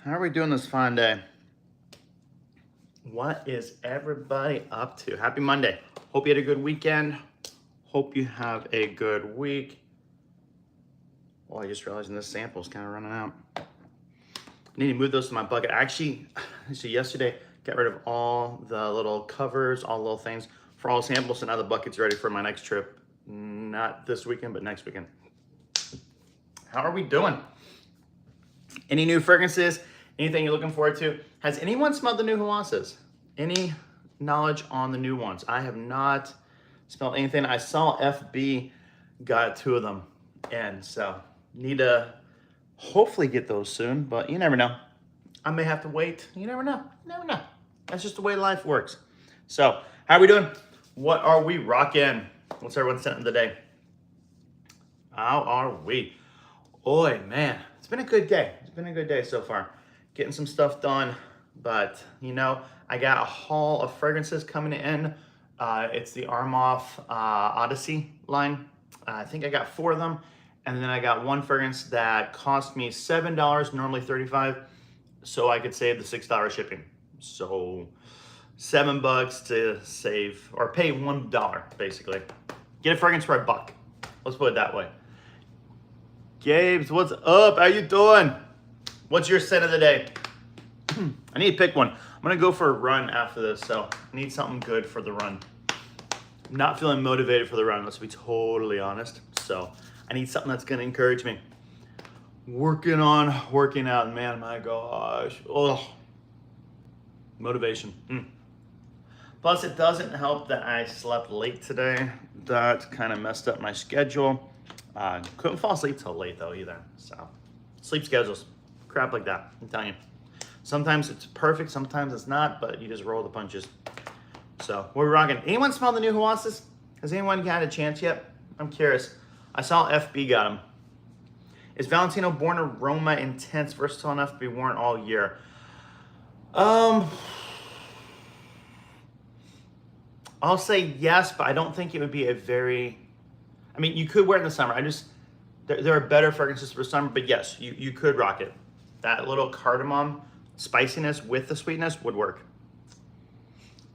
How are we doing this fine day? What is everybody up to? Happy Monday. Hope you had a good weekend. Hope you have a good week. Well, I just realized this sample is kind of running out. I need to move those to my bucket. Actually, so yesterday, got rid of all the little covers, all the little things for all samples, so now the bucket's ready for my next trip. Not this weekend, but next weekend. How are we doing? Any new fragrances? Anything you're looking forward to? Has anyone smelled the new Hawassas? Any knowledge on the new ones? I have not smelled anything. I saw FB got 2 of them, and so need to hopefully get those soon, but you never know. I may have to wait. You never know. You never know. That's just the way life works. So, how are we doing? What are we rocking? What's everyone sent in the day? How are we? Oi, man, it's been a good day. It's been a good day so far. Getting some stuff done, but you know, I got a haul of fragrances coming in. It's the Armoff Odyssey line. I think I got 4 of them, and then I got one fragrance that cost me $7, normally $35, so I could save the $6 shipping. So $7 to save, or pay $1 basically. Get a fragrance for $1. Let's put it that way. Gabes, what's up? How you doing? What's your scent of the day? I need to pick one. I'm gonna go for a run after this, so I need something good for the run. I'm not feeling motivated for the run, let's be totally honest. So I need something that's gonna encourage me. Working out, man, my gosh. Oh, motivation. Plus, it doesn't help that I slept late today. That kind of messed up my schedule. Couldn't fall asleep till late though either. So sleep schedules, crap like that, I'm telling you. Sometimes it's perfect, sometimes it's not, but you just roll the punches. So we're rocking. Anyone smell the new Hawassas? Has anyone had a chance yet? I'm curious. I saw FB got them. Is Valentino Born Aroma Intense, versatile enough to be worn all year? I'll say yes, but I don't think it would be a very, I mean, you could wear it in the summer. There are better fragrances for summer, but yes, you could rock it. That little cardamom spiciness with the sweetness would work.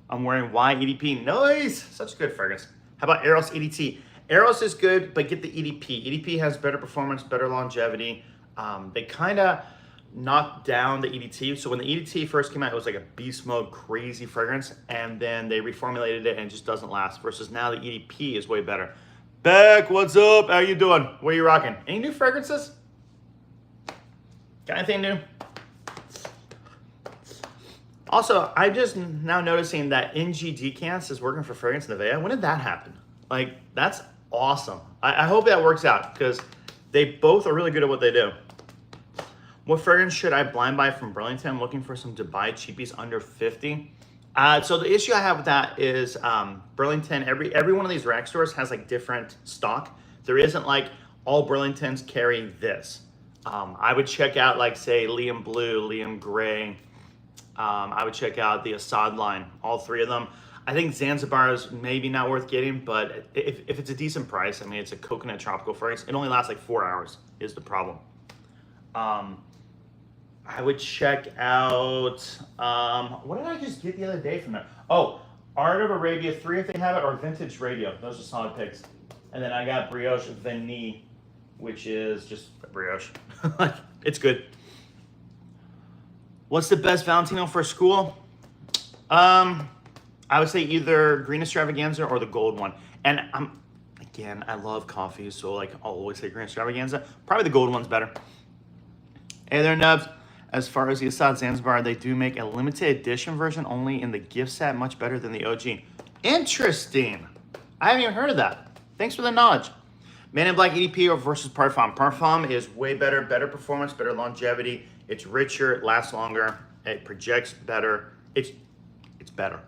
I'm wearing Y EDP. Nice! Such a good fragrance. How about Eros EDT? Eros is good, but get the EDP. EDP has better performance, better longevity. They kind of knocked down the EDT. So when the EDT first came out, it was like a beast mode, crazy fragrance, and then they reformulated it and it just doesn't last. Versus now the EDP is way better. Beck, what's up? How you doing? What are you rocking? Any new fragrances? Got anything new? Also, I'm just now noticing that NG Decants is working for Fragrance Nevea. When did that happen? Like, that's awesome. I hope that works out because they both are really good at what they do. What fragrance should I blind buy from Burlington? I'm looking for some Dubai cheapies under 50. So the issue I have with that is Burlington, every one of these rack stores has like different stock. There isn't like all Burlingtons carry this. I would check out like say Liam Blue, Liam Gray. I would check out the Assad line, all 3 of them. I think Zanzibar is maybe not worth getting, but if it's a decent price, I mean, it's a coconut tropical fragrance. It only lasts like 4 hours is the problem. I would check out, what did I just get the other day from there? Oh, Art of Arabia 3 if they have it, or Vintage Radio. Those are solid picks. And then I got Brioche Vanille, which is just brioche. Like, it's good. What's the best Valentino for school? I would say either Green Extravaganza or the gold one. And again, I love coffee, so like I'll always say Green Extravaganza. Probably the gold one's better. Hey there, Nubs. As far as the Assad Zanzibar, they do make a limited edition version only in the gift set, much better than the OG. Interesting. I haven't even heard of that. Thanks for the knowledge. Man in Black EDP versus Parfum. Parfum is way better, better performance, better longevity. It's richer, it lasts longer, it projects better. It's better.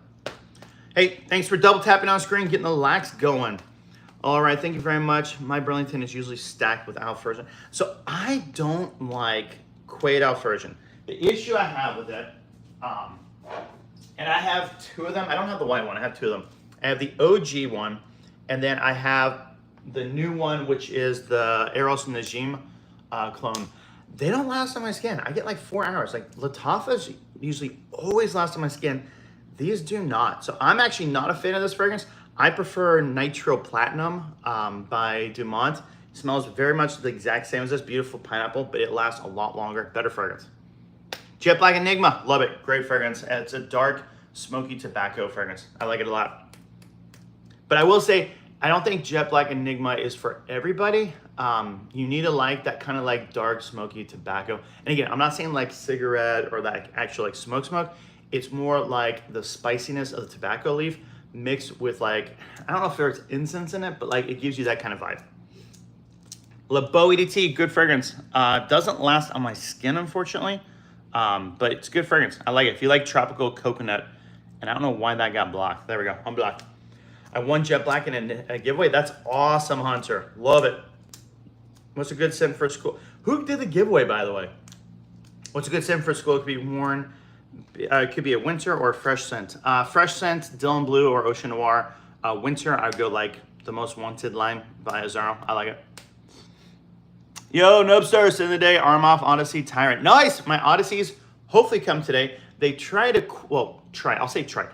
Hey, thanks for double tapping on screen, getting the lax going. All right, thank you very much. My Burlington is usually stacked with Alversion. So I don't like Quaid Alversion. The issue I have with it, and I have 2 of them. I don't have the white one, I have 2 of them. I have the OG one, and then I have the new one, which is the Eros Najim clone. they don't last on my skin. I get like 4 hours. Like Lattafa's usually always last on my skin. These do not. So I'm actually not a fan of this fragrance. I prefer Nitro Platinum by Dumont. It smells very much the exact same as this beautiful pineapple, but it lasts a lot longer. Better fragrance. Jet Black Enigma, love it. Great fragrance. It's a dark, smoky tobacco fragrance. I like it a lot. But I will say, I don't think Jet Black Enigma is for everybody. You need to like that kind of like dark, smoky tobacco. And again, I'm not saying like cigarette or like actual like smoke. It's more like the spiciness of the tobacco leaf mixed with like, I don't know if there's incense in it, but like it gives you that kind of vibe. Le Beau EDT, good fragrance. Doesn't last on my skin, unfortunately, but it's good fragrance. I like it. If you like tropical coconut, and I don't know why that got blocked. There we go, unblocked. I won Jet Black in a giveaway. That's awesome, Hunter. Love it. What's a good scent for school? Who did the giveaway, by the way? What's a good scent for school? It could be worn. It could be a winter or a fresh scent. Fresh scent, Dylan Blue or Ocean Noir. Winter, I'd go like the Most Wanted line by Azaro. I like it. Yo, Nubstars, in the day, Arm Off, Odyssey, Tyrant. Nice! My Odysseys hopefully come today. They try to, well, try, I'll say try.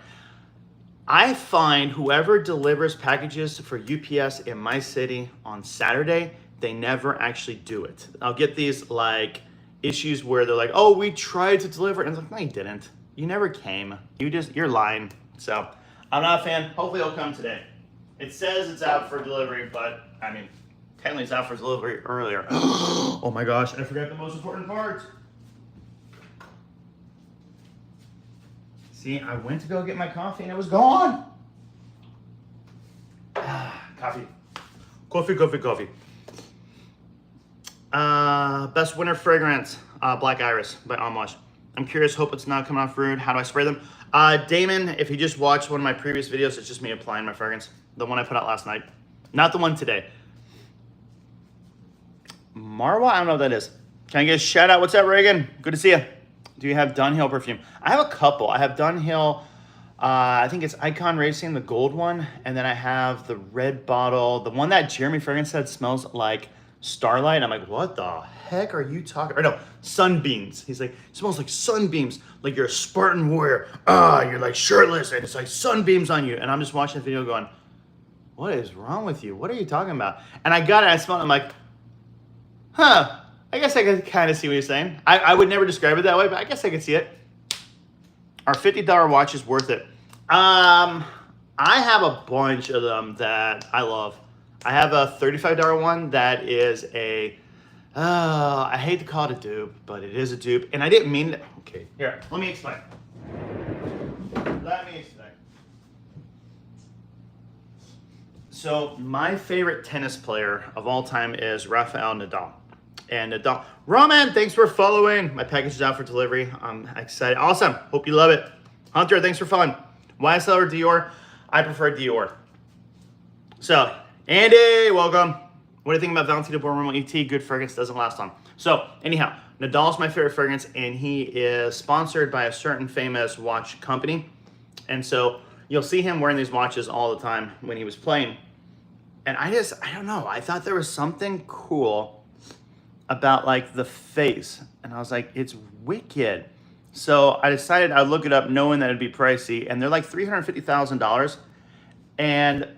I find whoever delivers packages for UPS in my city on Saturday, they never actually do it. I'll get these like issues where they're like, oh, we tried to deliver. And it's like, no, you didn't. You never came. You're lying. So I'm not a fan. Hopefully it'll come today. It says it's out for delivery, but I mean, technically it's out for delivery earlier. Oh my gosh, I forgot the most important part. See, I went to go get my coffee and it was gone. Coffee. Coffee. Best winter fragrance, Black Iris by Amouage. I'm curious, hope it's not coming off rude. How do I spray them? Damon, if you just watched one of my previous videos, it's just me applying my fragrance. The one I put out last night. Not the one today. Marwa, I don't know what that is. Can I get a shout out? What's up, Reagan? Good to see you. Do you have Dunhill perfume? I have a couple. I have Dunhill, I think it's Icon Racing, the gold one. And then I have the red bottle, the one that Jeremy Fragrance said smells like Starlight. I'm like, what the heck are you talking? Or no, Sunbeams. He's like, it smells like sunbeams, like you're a Spartan warrior. You're like shirtless and it's like sunbeams on you. And I'm just watching the video going, what is wrong with you? What are you talking about? And I got it, I smelled it, I'm like, huh, I guess I could kind of see what you're saying. I would never describe it that way, but I guess I could see it. Our $50 watch is worth it. I have a bunch of them that I love. I have a $35 one that is a, I hate to call it a dupe, but it is a dupe. And I didn't mean that. Okay, here, let me explain. So my favorite tennis player of all time is Rafael Nadal. And Nadal, Roman, thanks for following. My package is out for delivery. I'm excited. Awesome. Hope you love it. Hunter, thanks for following. YSL or Dior? I prefer Dior. So, Andy, welcome. What do you think about Valentino Borromeo ET? Good fragrance, doesn't last long. So, anyhow, Nadal's my favorite fragrance, and he is sponsored by a certain famous watch company. And so, you'll see him wearing these watches all the time when he was playing. And I don't know, I thought there was something cool about like the face, and I was like, it's wicked. So I decided I'd look it up knowing that it'd be pricey, and they're like $350,000. And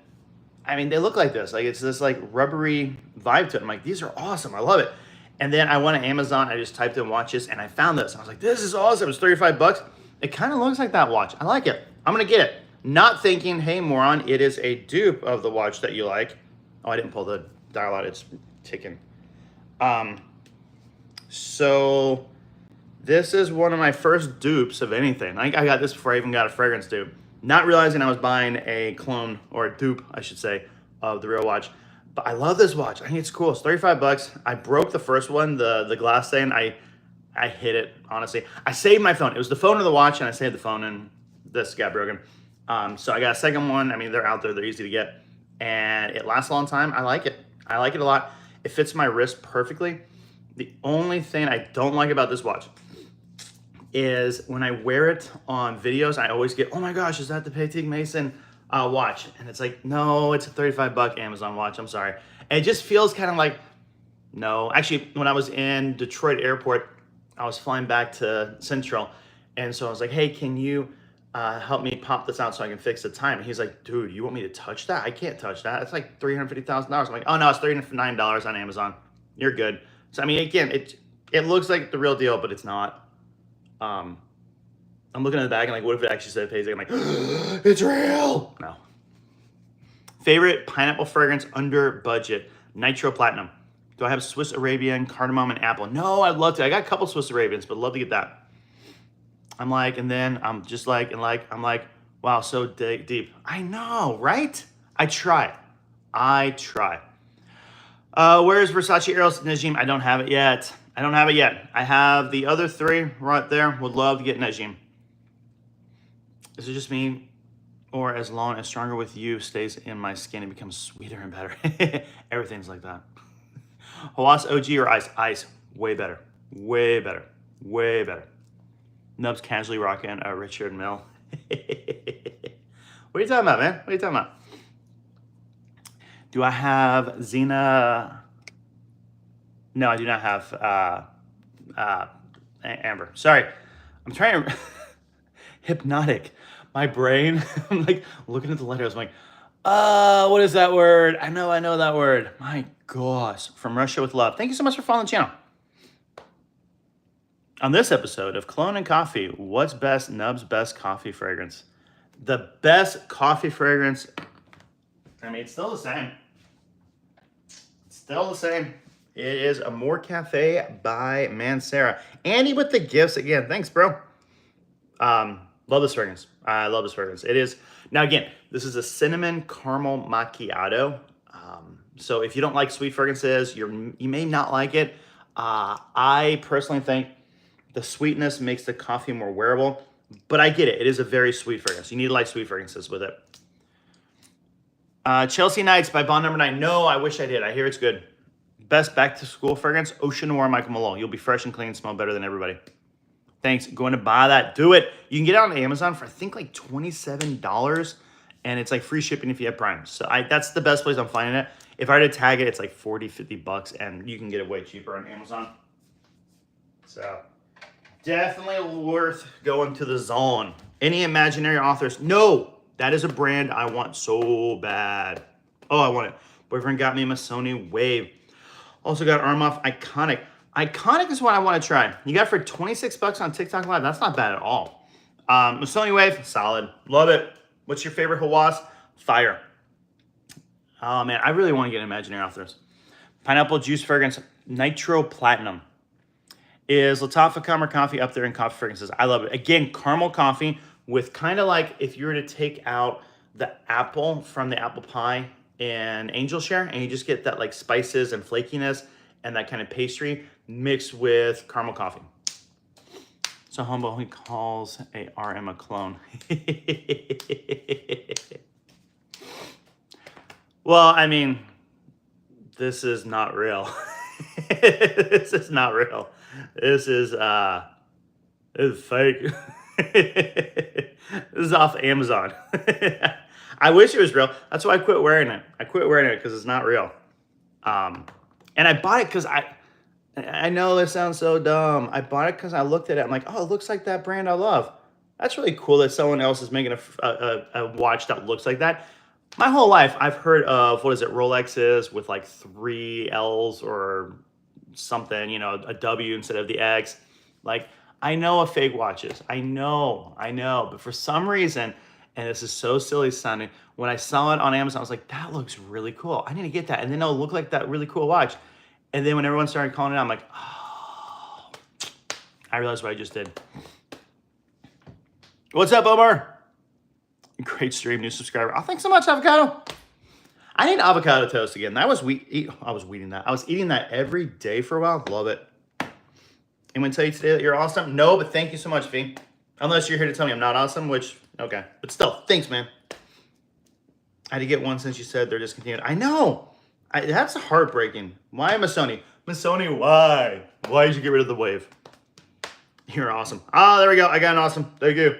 I mean, they look like this, like it's this like rubbery vibe to it. I'm like, these are awesome, I love it. And then I went to Amazon, I just typed in watches and I found this. I was like, this is awesome, it's 35 bucks. It kind of looks like that watch, I like it. I'm gonna get it. Not thinking, hey moron, it is a dupe of the watch that you like. Oh, I didn't pull the dial out, it's ticking. So this is one of my first dupes of anything. I got this before I even got a fragrance dupe. Not realizing I was buying a clone, or a dupe, I should say, of the real watch. But I love this watch. I think it's cool. It's 35 bucks. I broke the first one, the glass thing. I hit it, honestly. I saved my phone. It was the phone or the watch, and I saved the phone, and this got broken. So I got a second one. I mean, they're out there. They're easy to get. And it lasts a long time. I like it. I like it a lot. It fits my wrist perfectly. The only thing I don't like about this watch is when I wear it on videos, I always get, oh my gosh, is that the Patek Mason watch? And it's like, no, it's a 35 buck Amazon watch, I'm sorry. And it just feels kind of like, No. Actually, when I was in Detroit airport, I was flying back to Central. And so I was like, hey, can you help me pop this out so I can fix the time? And he's like, dude, you want me to touch that? I can't touch that. It's like $350,000. I'm like, oh no, it's $309 on Amazon. You're good. So I mean, again, it looks like the real deal, but it's not. I'm looking at the bag and like, what if it actually said Paisley? I'm like, it's real. No. Favorite pineapple fragrance under budget? Nitro Platinum. Do I have Swiss Arabian, cardamom, and apple? No, I'd love to. I got a couple Swiss Arabians, but I'd love to get that. I'm like, and then I'm just like, and like, I'm like, wow, so deep. I know, right? I try. Where's Versace Eros Najim? I don't have it yet. I have the other three right there. Would love to get Najim. Is it just me? Or as long as stronger with you stays in my skin, it becomes sweeter and better. Everything's like that. Hawas OG or Ice? Ice. Way better. Way better. Way better. Nubs casually rocking a Richard Mill. What are you talking about, man? What are you talking about? Do I have Xena? No, I do not have Amber. Sorry. I'm trying to... Hypnotic. My brain, I'm like looking at the letters. I'm like, what is that word? I know that word. My gosh. From Russia with Love. Thank you so much for following the channel. On this episode of Cologne and Coffee, what's best Nub's best coffee fragrance? The best coffee fragrance, I mean, it's still the same. It is Amore Cafe by Mancera. Andy with the gifts again. Thanks, bro. Love this fragrance. I love this fragrance. It is, now again, this is a cinnamon caramel macchiato. So if you don't like sweet fragrances, you may not like it. I personally think the sweetness makes the coffee more wearable, but I get it. It is a very sweet fragrance. You need to like sweet fragrances with it. Chelsea Nights by Bond Number 9. No, I wish I did. I hear it's good. Best back to school fragrance, Ocean Noir Michael Malone. You'll be fresh and clean, smell better than everybody. Thanks. Going to buy that. Do it. You can get it on Amazon for I think like $27, and it's like free shipping if you have Prime. So that's the best place I'm finding it. If I were to tag it, it's like 40, 50 bucks, and you can get it way cheaper on Amazon. So definitely worth going to the zone. Any imaginary authors? No, that is a brand I want so bad. Oh, I want it. Boyfriend got me a Missoni Wave. Also got Armoff Iconic. Iconic is what I want to try. You got it for 26 bucks on TikTok Live. That's not bad at all. Missoni Wave, solid. Love it. What's your favorite Hawas? Fire. Oh, man. I really want to get imaginary authors. Pineapple Juice Fragrance Nitro Platinum. Is Lattafa Caramel Coffee up there in coffee fragrances? I love it. Again, caramel coffee with kind of like if you were to take out the apple from the apple pie and Angel Share, and you just get that like spices and flakiness and that kind of pastry mixed with caramel coffee. So humble, he calls a RM a clone. Well, I mean, this is not real. This is not real. This is fake. This is off Amazon. I wish it was real. That's why I quit wearing it. I quit wearing it because it's not real. And I bought it because I know this sounds so dumb. I bought it because I looked at it. I'm like, oh, it looks like that brand I love. That's really cool that someone else is making a watch that looks like that. My whole life, I've heard of, Rolexes with like 3 L's or something, you know, a W instead of the X. Like, I know of fake watches. I know. But for some reason, and this is so silly sounding, when I saw it on Amazon, I was like, that looks really cool. I need to get that. And then it'll look like that really cool watch. And then when everyone started calling it out, I'm like, oh, I realized what I just did. What's up, Omar? Great stream, new subscriber. Oh, thanks so much, Avocado. I need avocado toast again. I was eating that. I was eating that every day for a while. Love it. Anyone tell you today that you're awesome? No, but thank you so much, V. Unless you're here to tell me I'm not awesome, which, okay. But still, thanks, man. I had to get one since you said they're discontinued. I know. That's heartbreaking. Why Missoni? Missoni, why? Why did you get rid of the wave? You're awesome. Oh, there we go. I got an awesome. Thank you.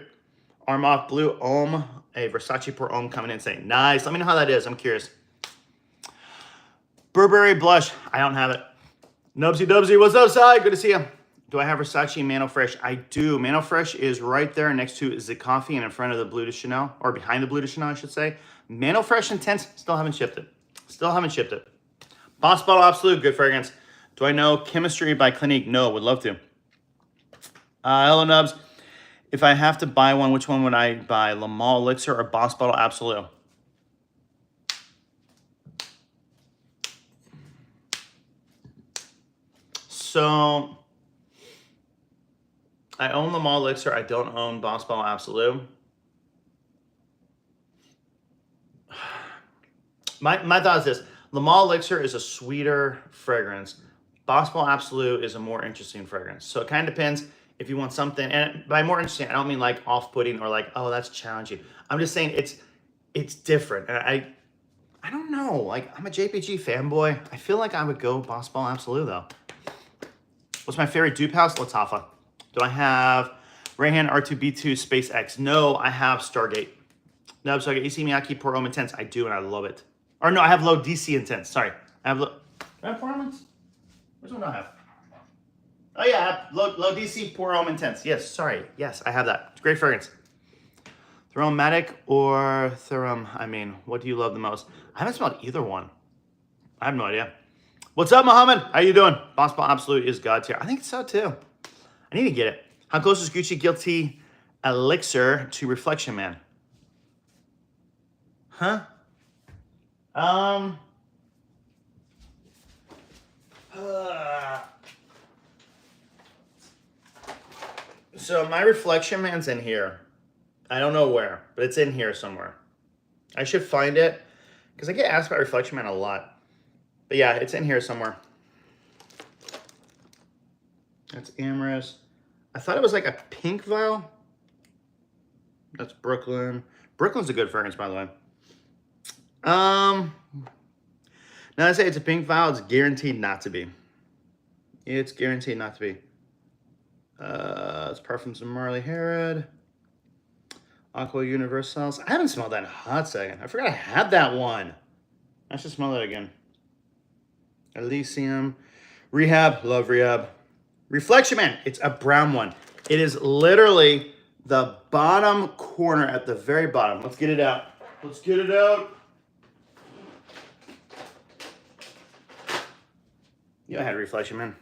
Arm off blue ohm. A Versace per ohm coming in saying, nice. Let me know how that is. I'm curious. Burberry blush. I don't have it. Nubsy Dubsy, what's up, Sai? Good to see you. Do I have Versace Mano Fresh? I do. Mano Fresh is right there next to the coffee and in front of the Blue de Chanel, or behind the Blue de Chanel, I should say. Mano Fresh Intense, still haven't shipped it. Still haven't shipped it. Boss Bottle Absolute, good fragrance. Do I know Chemistry by Clinique? No, would love to. Hello, Nubs. If I have to buy one, which one would I buy? Le Mans Elixir or Boss Bottle Absolute? So, I own Le Mans Elixir. I don't own Boss Bottle Absolute. My thought is this. Le Mans Elixir is a sweeter fragrance. Boss Bottle Absolute is a more interesting fragrance. So it kind of depends if you want something. And by more interesting, I don't mean like off-putting or like, oh, that's challenging. I'm just saying it's different. And I don't know. Like, I'm a JPG fanboy. I feel like I would go Boss Bottle Absolute, though. What's my favorite dupe house? Lattafa. Do I have Rayhan R2B2 SpaceX? No, I have Stargate. No, so I get EC Miyake Pour Homme Intense. I do, and I love it. Or no, I have low DC Intense. Sorry. I have low... Do I have Pour Homme Intense? Which one do I have? Oh, yeah, I have low DC Pour Homme Intense. Yes, sorry. Yes, I have that. It's great fragrance. Theromatic or Therum? I mean, what do you love the most? I haven't smelled either one. I have no idea. What's up, Mohammed? How you doing? Boss Bottle Absolute is God tier. I think so, too. I need to get it. How close is Gucci Guilty Elixir to Reflection Man? Huh? So my Reflection Man's in here. I don't know where, but it's in here somewhere. I should find it because I get asked about Reflection Man a lot. But yeah, it's in here somewhere. That's Amorous. I thought it was like a pink vial. That's Brooklyn. Brooklyn's a good fragrance, by the way. Now I say it's a pink vial, it's guaranteed not to be. It's guaranteed not to be. It's Parfums of Marley Herod. Aqua Universals. I haven't smelled that in a hot second. I forgot I had that one. I should smell that again. Elysium. Rehab. Love Rehab. Reflection Man. It's a brown one. It is literally the bottom corner at the very bottom. Let's get it out. Let's get it out. Yeah, I had Reflection Man.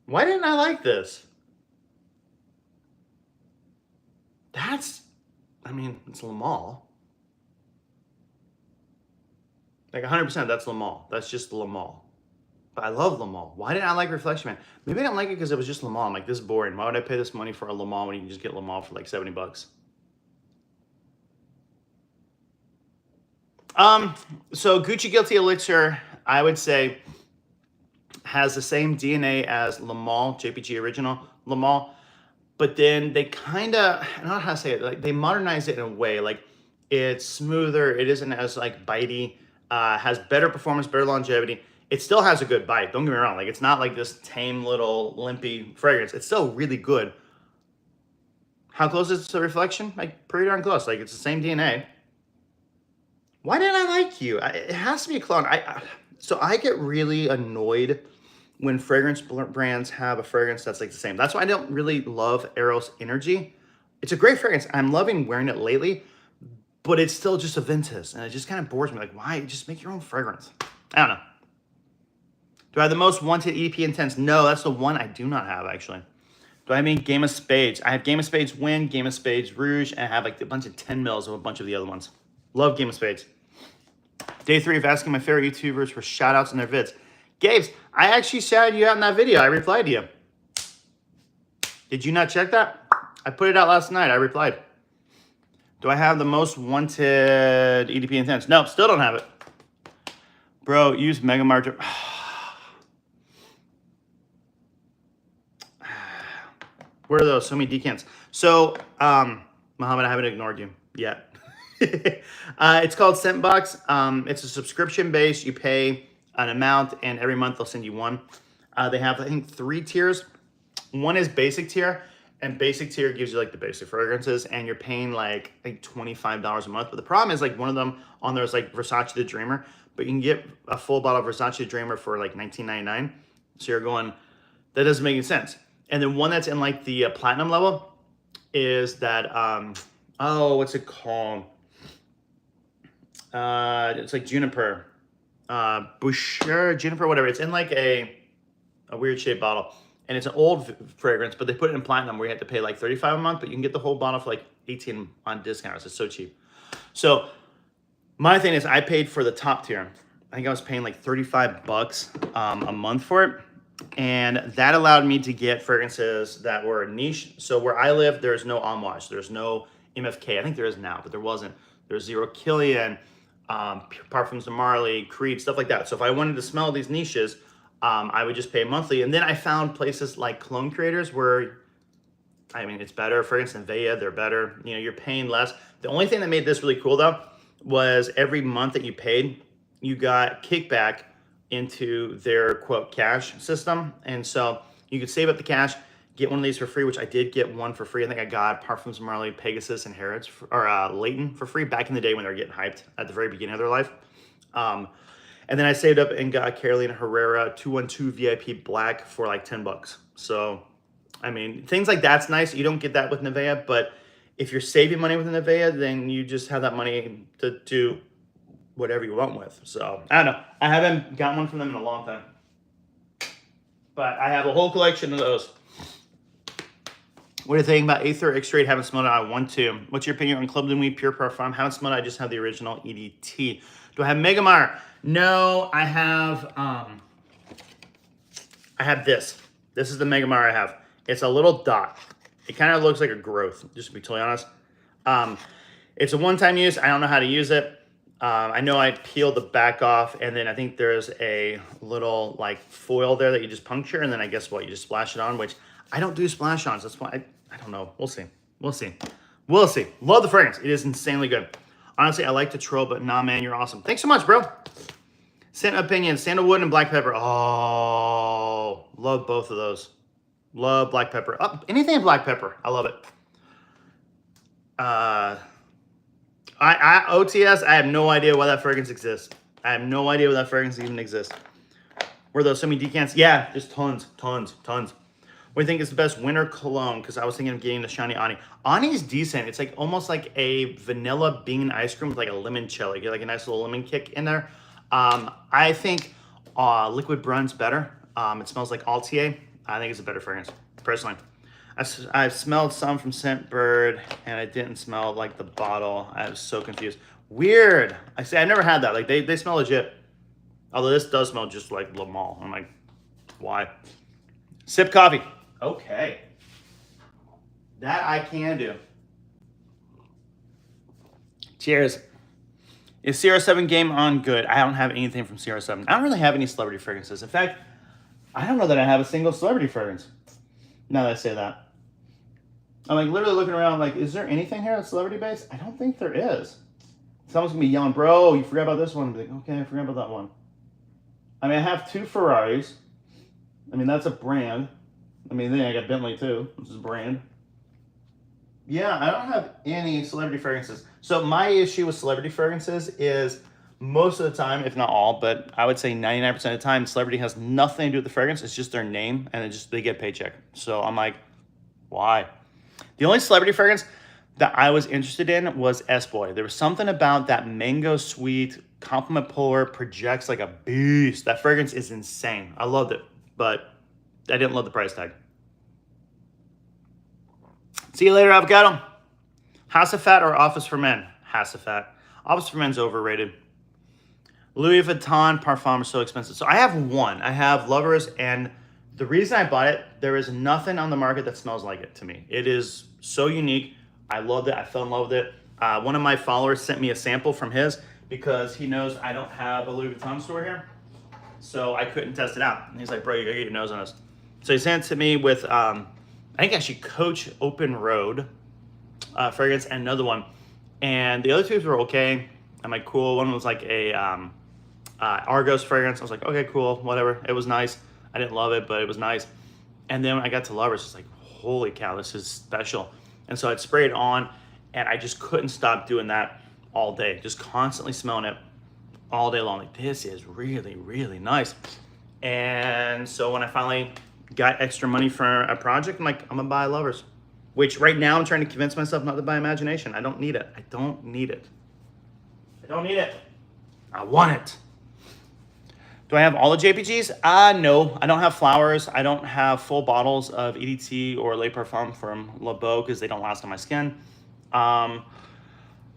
Why didn't I like this? I mean, it's Le Mans. Like 100%, that's Le Mans. That's just Le Mans. But I love Le Mans. Why didn't I like Reflection Man? Maybe I didn't like it because it was just Le Mans. I'm like, this is boring. Why would I pay this money for a Le Mans when you can just get Le Mans for like 70 bucks? So Gucci Guilty Elixir, I would say, has the same DNA as Le Mans, JPG original Le Mans, but then they kind of, I don't know how to say it, like they modernize it in a way, like it's smoother, it isn't as like bitey, has better performance, better longevity. It still has a good bite, don't get me wrong, like it's not like this tame little limpy fragrance, it's still really good. How close is it to Reflection? Like pretty darn close, like it's the same DNA. Why didn't I like you? It has to be a clone. So I get really annoyed when fragrance brands have a fragrance that's like the same. That's why I don't really love Eros Energy. It's a great fragrance. I'm loving wearing it lately, but it's still just a Ventus, and it just kind of bores me. Like, why? Just make your own fragrance. I don't know. Do I have the most wanted EDP Intense? No, that's the one I do not have, actually. Do I have any Game of Spades? I have Game of Spades Win, Game of Spades Rouge, and I have like a bunch of 10 mils of a bunch of the other ones. Love Game of Spades. Day 3 of asking my favorite YouTubers for shout outs in their vids. Gabes, I actually shouted you out in that video. I replied to you. Did you not check that? I put it out last night. I replied. Do I have the most wanted EDP Intense? No, still don't have it. Bro, use Mega Mart. Where are those? So many decants. So, Muhammad, I haven't ignored you yet. It's called Scentbox. It's a subscription base. You pay an amount, and every month they'll send you one. They have, I think, 3 tiers. One is basic tier, and basic tier gives you like the basic fragrances, and you're paying like I think $25 a month. But the problem is like one of them on there is like Versace the Dreamer, but you can get a full bottle of Versace the Dreamer for like $19.99. So you're going, that doesn't make any sense. And then one that's in like the platinum level is that oh, what's it called? It's like juniper, Boucher, juniper, whatever. It's in like a weird shaped bottle, and it's an old fragrance, but they put it in platinum where you have to pay like $35 a month, but you can get the whole bottle for like $18 on discounts. It's so cheap. So my thing is, I paid for the top tier. I think I was paying like $35 a month for it. And that allowed me to get fragrances that were niche. So where I live, there's no Amouage. There's no MFK. I think there is now, but there wasn't. There's Zero Killian, Parfums de Marly, Creed, stuff like that. So if I wanted to smell these niches, I would just pay monthly. And then I found places like Cologne Creators where, I mean, it's better. Fragrance and Vea, they're better. You know, you're paying less. The only thing that made this really cool though was every month that you paid, you got kickback into their quote cash system. And so you could save up the cash, get one of these for free, which I did get one for free. I think I got Parfums de Marly, Pegasus, and Harrods, or Leighton for free back in the day when they were getting hyped at the very beginning of their life. And then I saved up and got Carolina Herrera 212 VIP Black for like $10. So, I mean, things like that's nice. You don't get that with Nivea, but if you're saving money with Nivea, then you just have that money to do whatever you want with. So, I don't know. I haven't got one from them in a long time. But I have a whole collection of those. What do you think about Aether X-Rate? Haven't smelled it. I want to. What's your opinion on Club de Nuit Pure Parfum? Haven't smelled it. I just have the original EDT. Do I have Megamar? No, I have this. This is the Megamar I have. It's a little dot. It kind of looks like a growth, just to be totally honest. It's a one-time use. I don't know how to use it. I know I peeled the back off, and then I think there's a little like foil there that you just puncture, and then I guess what, you just splash it on, which I don't do splash-ons. That's why I don't know. We'll see. We'll see. We'll see. Love the fragrance. It is insanely good. Honestly, I like the troll, but nah, man, you're awesome. Thanks so much, bro. Scent opinion, sandalwood and black pepper. Oh, love both of those. Love black pepper. Oh, anything black pepper. I love it. OTS, I have no idea why that fragrance exists. I have no idea why that fragrance even exists. Were those so many decants? Yeah, just tons. What do you think is the best winter cologne? Because I was thinking of getting the Shiny Ani. Ani's decent. It's like almost like a vanilla bean ice cream with like a limoncello. You get like a nice little lemon kick in there. I think Liquid Brun's better. It smells like Altier. I think it's a better fragrance, personally. I've smelled some from Scentbird, and I didn't smell like the bottle. I was so confused. Weird. I say I've never had that. Like they smell legit. Although this does smell just like Le Mans. I'm like, why? Sip coffee. Okay. That I can do. Cheers. Is CR7 game on good? I don't have anything from CR7. I don't really have any celebrity fragrances. In fact, I don't know that I have a single celebrity fragrance. Now that I say that. I'm like literally looking around like, is there anything here that's celebrity based? I don't think there is. Someone's gonna be yelling, bro, you forgot about this one. I'll be like, okay, I forgot about that one. I mean, I have 2 Ferraris. I mean, that's a brand. I mean, then I got Bentley too, which is a brand. Yeah, I don't have any celebrity fragrances. So my issue with celebrity fragrances is most of the time, if not all, but I would say 99% of the time, celebrity has nothing to do with the fragrance. It's just their name, and they get a paycheck. So I'm like, why? The only celebrity fragrance that I was interested in was S-Boy. There was something about that mango sweet compliment puller projects like a beast. That fragrance is insane. I loved it, but I didn't love the price tag. See you later, avocado. Hassafat or Office for Men? Hassafat. Office for Men's overrated. Louis Vuitton Parfum is so expensive. So I have one. I have Lovers, and the reason I bought it, there is nothing on the market that smells like it to me. It is so unique. I loved it. I fell in love with it. One of my followers sent me a sample from his because he knows I don't have a Louis Vuitton store here. So I couldn't test it out. And he's like, bro, you gotta get your nose on this. So he sent it to me with, I think actually Coach Open Road. fragrance and another one. And the other two were okay. I'm like, cool. One was like a Argos fragrance. I was like, okay, cool, whatever. It was nice. I didn't love it, but it was nice. And then when I got to Lovers, it's like, holy cow, this is special. And so I'd spray it on, and I just couldn't stop doing that all day. Just constantly smelling it all day long. Like, this is really, really nice. And so when I finally got extra money for a project, I'm like, I'm gonna buy Lovers. Which right now I'm trying to convince myself not to buy Imagination. I don't need it. I don't need it. I don't need it. I want it. Do I have all the JPGs? No, I don't have flowers. I don't have full bottles of EDT or Le Parfum from Le Beau because they don't last on my skin. I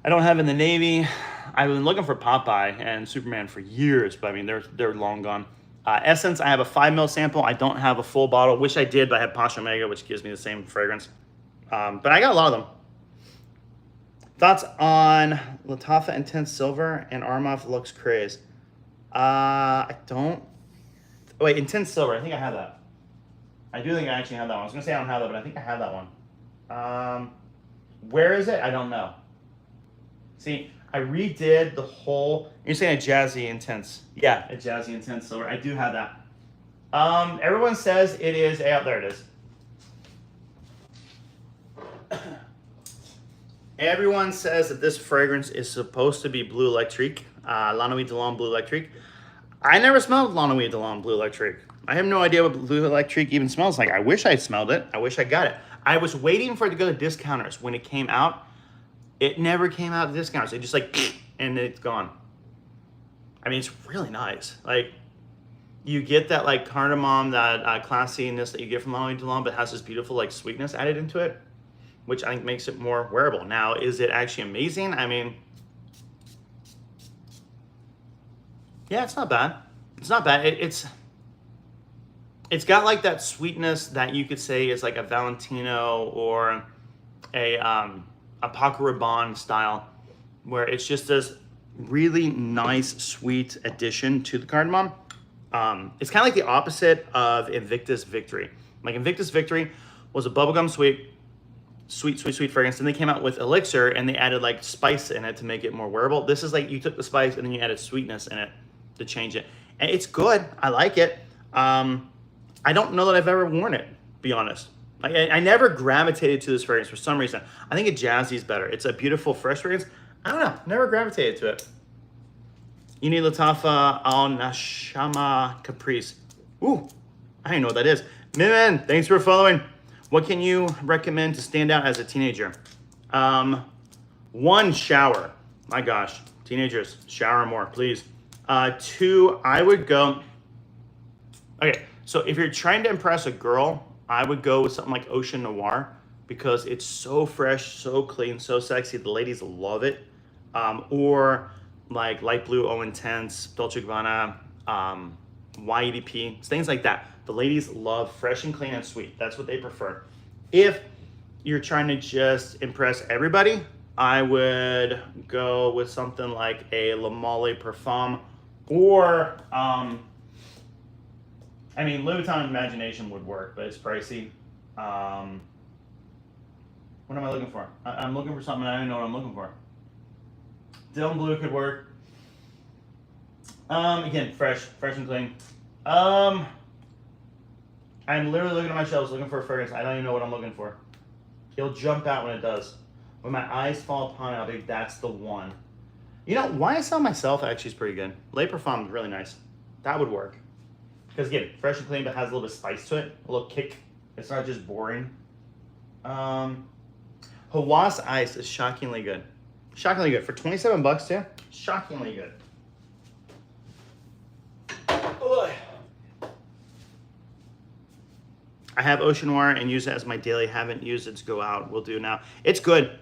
don't have in the Navy. I've been looking for Popeye and Superman for years, but I mean, they're long gone. Essence, I have a 5 ml sample. I don't have a full bottle. Wish I did, but I have Posh Omega, which gives me the same fragrance. But I got a lot of them. Thoughts on Lattafa Intense Silver and Armaf Lux Craze? I don't. Wait, Intense Silver. I think I have that. I do think I actually have that one. I was gonna say I don't have that, but I think I have that one. Where is it? I don't know. See, I redid the whole. You're saying a Jazzy Intense? Yeah, a Jazzy Intense Silver. I do have that. Everyone says it is. Yeah, there it is. Everyone says that this fragrance is supposed to be Blue Electrique, La Nuit de L'Homme Blue Electrique. I never smelled La Nuit de L'Homme Blue Electrique. I have no idea what Blue Electrique even smells like. I wish I smelled it. I wish I got it. I was waiting for it to go to discounters. When it came out, it never came out to discounters. It just like, and it's gone. I mean, it's really nice. Like, you get that like cardamom, that classiness that you get from La Nuit de L'Homme, but it has this beautiful like sweetness added into it, which I think makes it more wearable. Now, is it actually amazing? I mean, yeah, it's not bad. It's not bad. It's got like that sweetness that you could say is like a Valentino or a Paco Rabanne style, where it's just this really nice, sweet addition to the cardamom. It's kind of like the opposite of Invictus Victory. Like Invictus Victory was a bubblegum sweet fragrance. And they came out with Elixir and they added like spice in it to make it more wearable. This is like you took the spice and then you added sweetness in it to change it. And it's good. I like it. I don't know that I've ever worn it, to be honest. I never gravitated to this fragrance for some reason. I think a Jazzy is better. It's a beautiful, fresh fragrance. I don't know. Never gravitated to it. You need Lattafa Al Nashama Caprice. Ooh, I don't know what that is. Mimin, thanks for following. What can you recommend to stand out as a teenager? One, shower. My gosh, teenagers, shower more, please. Two, I would go. Okay, so if you're trying to impress a girl, I would go with something like Ocean Noir because it's so fresh, so clean, so sexy. The ladies love it. Or like Light Blue, Oh Intense, Dolce & Gabbana, YEDP, things like that. The ladies love fresh and clean and sweet. That's what they prefer. If you're trying to just impress everybody, I would go with something like a La Mole Parfum or, I mean, Louis Vuitton Imagination would work, but it's pricey. What am I looking for? I'm looking for something. I don't know what I'm looking for. Dylan Blue could work. Again, fresh and clean. I'm literally looking at my shelves looking for a fragrance. I don't even know what I'm looking for. It'll jump out when it does. When my eyes fall upon it, I'll be, that's the one. You know, YSL myself actually is pretty good. Le Parfum is really nice. That would work. Because again, fresh and clean, but has a little bit of spice to it. A little kick. It's not just boring. Hawass Ice is shockingly good. Shockingly good. For 27 bucks too? Shockingly good. Ugh. I have Ocean Noir and use it as my daily. Haven't used it to go out. Will do now. It's good.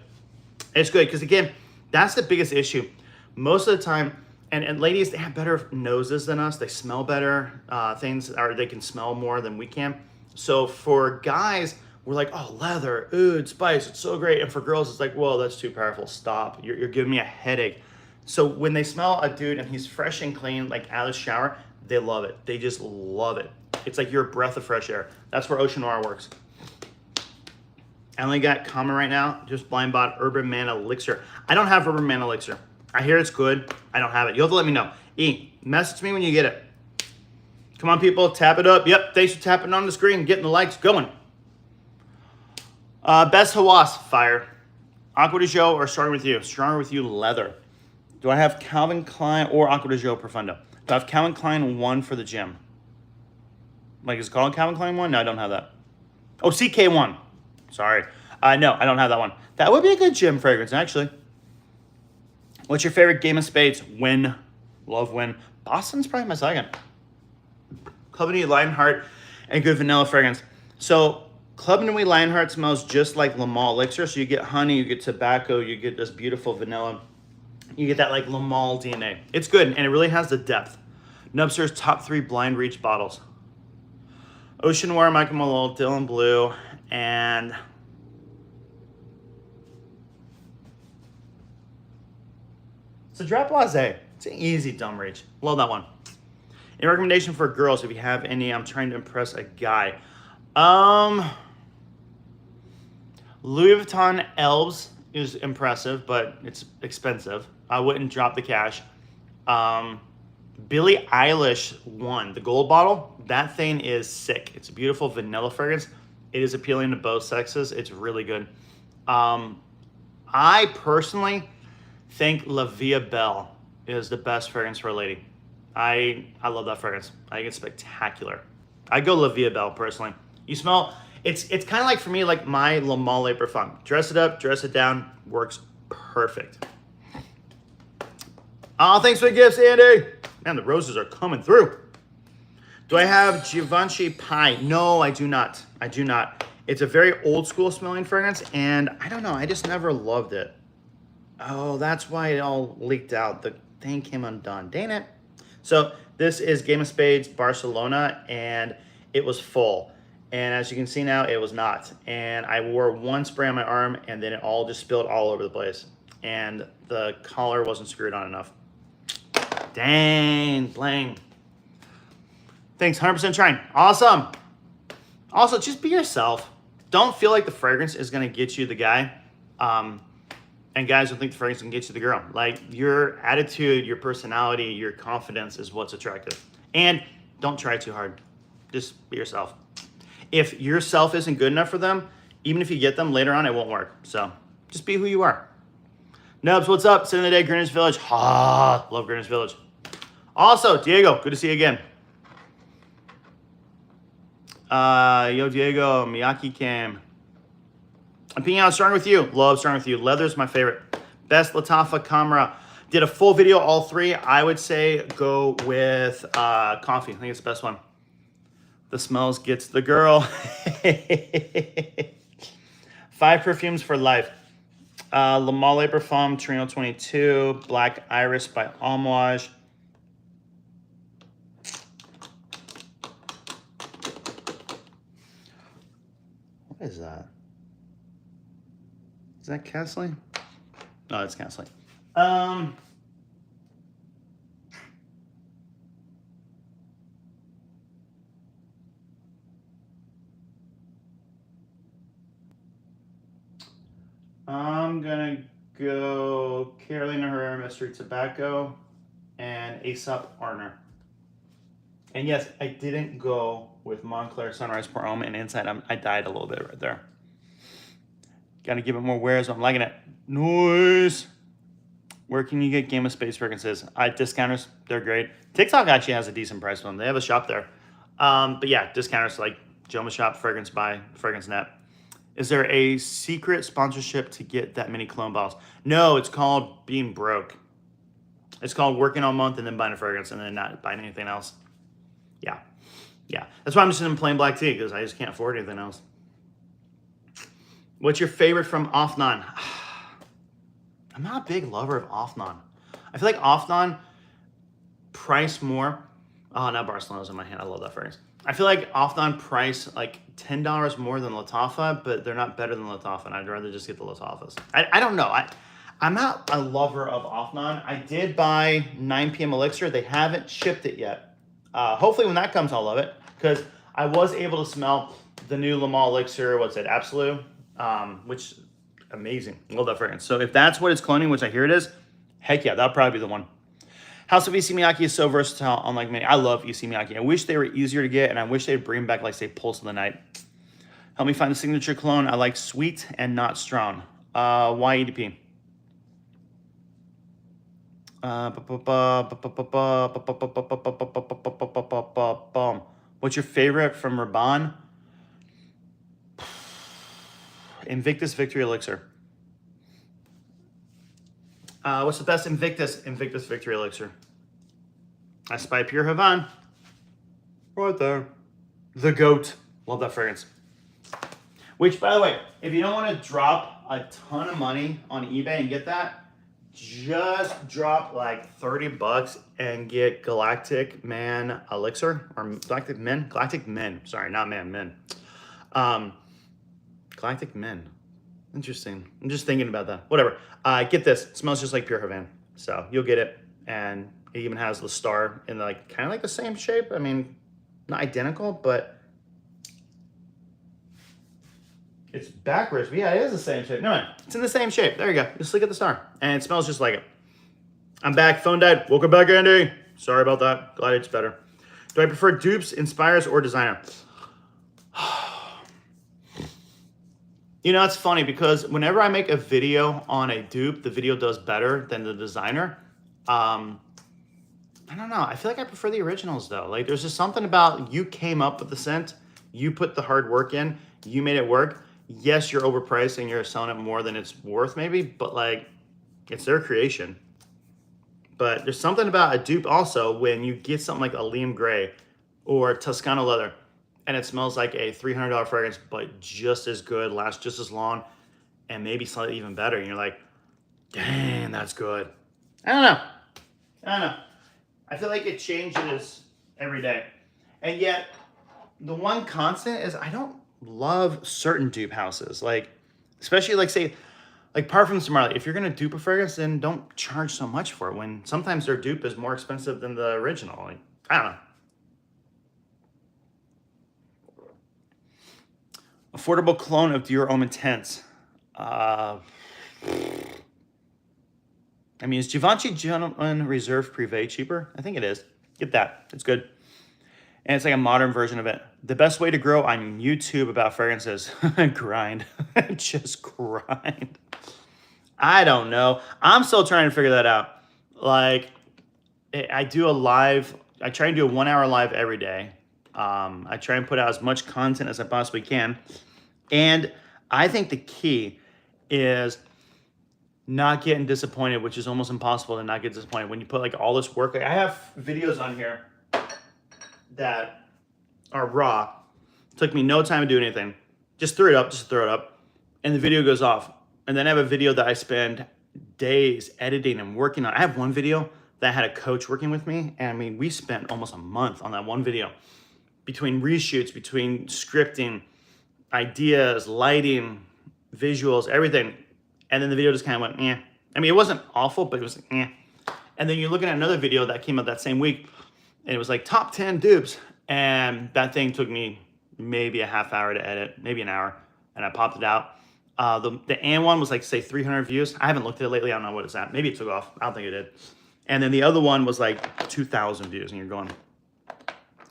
It's good because again, that's the biggest issue. Most of the time, and ladies, they have better noses than us. They smell better. They can smell more than we can. So for guys, we're like, oh, leather, oud, spice, it's so great. And for girls, it's like, whoa, that's too powerful. Stop. You're giving me a headache. So when they smell a dude and he's fresh and clean, like out of the shower, they love it. They just love it. It's like you're a breath of fresh air. That's where Ocean Noir works. I only got common right now. Just blind bought Urban Man Elixir. I don't have Urban Man Elixir. I hear it's good. I don't have it. You'll have to let me know. E, message me when you get it. Come on, people. Tap it up. Yep. Thanks for tapping on the screen. Getting the likes going. Best Hawas, fire. Aqua de Joe or Stronger with You? Stronger with You, leather. Do I have Calvin Klein or Aqua de Joe Profundo? Do I have Calvin Klein 1 for the gym? Like, is it called Calvin Klein 1? No, I don't have that. Oh, CK1. Sorry. No, I don't have that one. That would be a good gym fragrance, actually. What's your favorite Game of Spades? Win. Love Win. Boston's probably my second. Club Nuit Lionheart and good vanilla fragrance. So Club Nuit Lionheart smells just like Le Mans Elixir. So you get honey, you get tobacco, you get this beautiful vanilla. You get that like Le Mans DNA. It's good, and it really has the depth. Nubster's top 3 blind reach bottles. Ocean Noir, Michael Malone, Dylan Blue, and it's a Drop Blase. It's an easy dumb reach. Love that one. Any recommendation for girls, if you have any? I'm trying to impress a guy. Louis Vuitton Elves is impressive, but it's expensive. I wouldn't drop the cash. Billie Eilish 1, the gold bottle. That thing is sick. It's a beautiful vanilla fragrance. It is appealing to both sexes. It's really good. I personally think La Vie Belle is the best fragrance for a lady. I love that fragrance. I think it's spectacular. I go La Vie Belle personally. You smell, it's kind of like for me, like my Le Mans Le Parfum. Dress it up, dress it down, works perfect. Oh, thanks for the gifts, Andy. Man, the roses are coming through. Do I have Givenchy Pie? No, I do not. I do not. It's a very old school smelling fragrance, and I don't know, I just never loved it. Oh, that's why it all leaked out. The thing came undone. Dang it. So this is Game of Spades Barcelona, and it was full. And as you can see now, it was not. And I wore 1 spray on my arm, and then it all just spilled all over the place. And the collar wasn't screwed on enough. Dang, blang. Thanks, 100% trying. Awesome. Also, just be yourself. Don't feel like the fragrance is going to get you the guy. And guys don't think the fragrance can get you the girl. Like, your attitude, your personality, your confidence is what's attractive. And don't try too hard. Just be yourself. If yourself isn't good enough for them, even if you get them later on, it won't work. So just be who you are. Nubs, what's up? Send the day, Greenwich Village. Ah, love Greenwich Village. Also, Diego, good to see you again. Yo, Diego, Miyaki came. I'm peeing out Stronger with You. Love Stronger with You. Leather's my favorite. Best Lattafa Camera. Did a full video, all 3. I would say go with coffee. I think it's the best one. The smells gets the girl. 5 perfumes for life. Le Mans Le Parfum, Torino 22. Black Iris by Amouage. What is that? Is that Castley? No, it's Castley. I'm gonna go Carolina Herrera Mystery Tobacco and Aesop Arner. And yes, I didn't go with Montclair Sunrise Pour Homme, and inside I died a little bit right there. Gotta give it more wear, so I'm liking it. Nice. Where can you get Game of Spades fragrances? Discounters, they're great. TikTok actually has a decent price on them. They have a shop there. But yeah, discounters like Joma Shop, Fragrance Buy, Fragrance Net. Is there a secret sponsorship to get that many cologne bottles? No, it's called being broke. It's called working all month and then buying a fragrance and then not buying anything else. Yeah. Yeah. That's why I'm just in plain black tea, because I just can't afford anything else. What's your favorite from Offnan? I'm not a big lover of Offnan. I feel like Offnan price more. Oh, now Barcelona's in my hand. I love that fragrance. I feel like Offnan price like $10 more than Lattafa, but they're not better than Lattafa, and I'd rather just get the Lattafas. I don't know. I'm not a lover of Offnan. I did buy 9 p.m. Elixir. They haven't shipped it yet. Hopefully when that comes, I'll love it, because I was able to smell the new Le Mans Elixir. What's it? Absolute. which amazing. Love that fragrance. So if that's what it's cloning, which I hear it is, heck yeah, that'll probably be the one. House of Issey Miyake is so versatile, unlike many. I love Issey Miyake. I wish they were easier to get, and I wish they'd bring back, like, say, Pulse of the Night. Help me find the signature cologne. I like sweet and not strong. Why EDP? What's your favorite from Rabanne? Invictus Victory Elixir. What's the best Invictus? Invictus Victory Elixir. I Spy Pure Havane. Right there. The GOAT. Love that fragrance. Which, by the way, if you don't want to drop a ton of money on eBay and get that, just drop like 30 bucks and get Galactic Man Elixir, or Galactic Men, sorry, not Man, Men. Galactic Men, interesting. I'm just thinking about that, whatever. Get this, it smells just like Pure Havane, so you'll get it. And it even has the star in like, kind of like the same shape. I mean, not identical, but it's backwards, but yeah, it is the same shape. No, it's in the same shape. There you go. Just look at the star. And it smells just like it. I'm back. Phone died. Welcome back, Andy. Sorry about that. Glad it's better. Do I prefer dupes, inspires, or designer? You know, it's funny because whenever I make a video on a dupe, the video does better than the designer. I don't know. I feel like I prefer the originals, though. Like, there's just something about you came up with the scent. You put the hard work in. You made it work. Yes, you're overpriced and you're selling it more than it's worth maybe, but like, it's their creation. But there's something about a dupe also when you get something like a Liam Gray or Toscano leather and it smells like a $300 fragrance, but just as good, lasts just as long, and maybe slightly even better. And you're like, dang, that's good. I don't know. I feel like it changes every day. And yet, the one constant is I don't love certain dupe houses, like especially like say like Parfums Marley. If you're gonna dupe a fragrance, then don't charge so much for it when sometimes their dupe is more expensive than the original. Like, I don't know. Affordable clone of Dior Homme Intense. I mean, is Givenchy Gentleman Reserve Privé cheaper? I think it is. Get that. It's good. And it's like a modern version of it. The best way to grow on YouTube about fragrances, grind. Just grind. I don't know. I'm still trying to figure that out. Like, I do a live, I try and do a 1 hour live every day. I try and put out as much content as I possibly can. And I think the key is not getting disappointed, which is almost impossible to not get disappointed when you put like all this work. Like, I have videos on here that are raw. It took me no time to do anything. Just throw it up, and the video goes off. And then I have a video that I spend days editing and working on. I have one video that had a coach working with me, and I mean, we spent almost a month on that one video. Between reshoots, between scripting, ideas, lighting, visuals, everything. And then the video just kind of went, eh. I mean, it wasn't awful, but it was eh. And then you're looking at another video that came out that same week, and it was like top 10 dupes. And that thing took me maybe a half hour to edit, maybe an hour, and I popped it out. The Anne one was like, say, 300 views. I haven't looked at it lately. I don't know what it's at. Maybe it took off. I don't think it did. And then the other one was like 2,000 views, and you're going,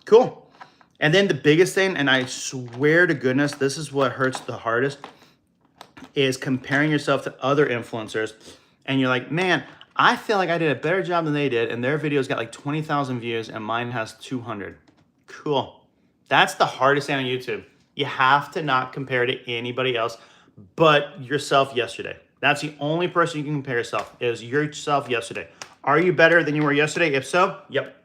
cool. And then the biggest thing, and I swear to goodness, this is what hurts the hardest, is comparing yourself to other influencers. And you're like, man, I feel like I did a better job than they did, and their videos got like 20,000 views, and mine has 200. Cool. That's the hardest thing on YouTube. You have to not compare to anybody else but yourself yesterday. That's the only person you can compare yourself, is yourself yesterday. Are you better than you were yesterday? If so, yep.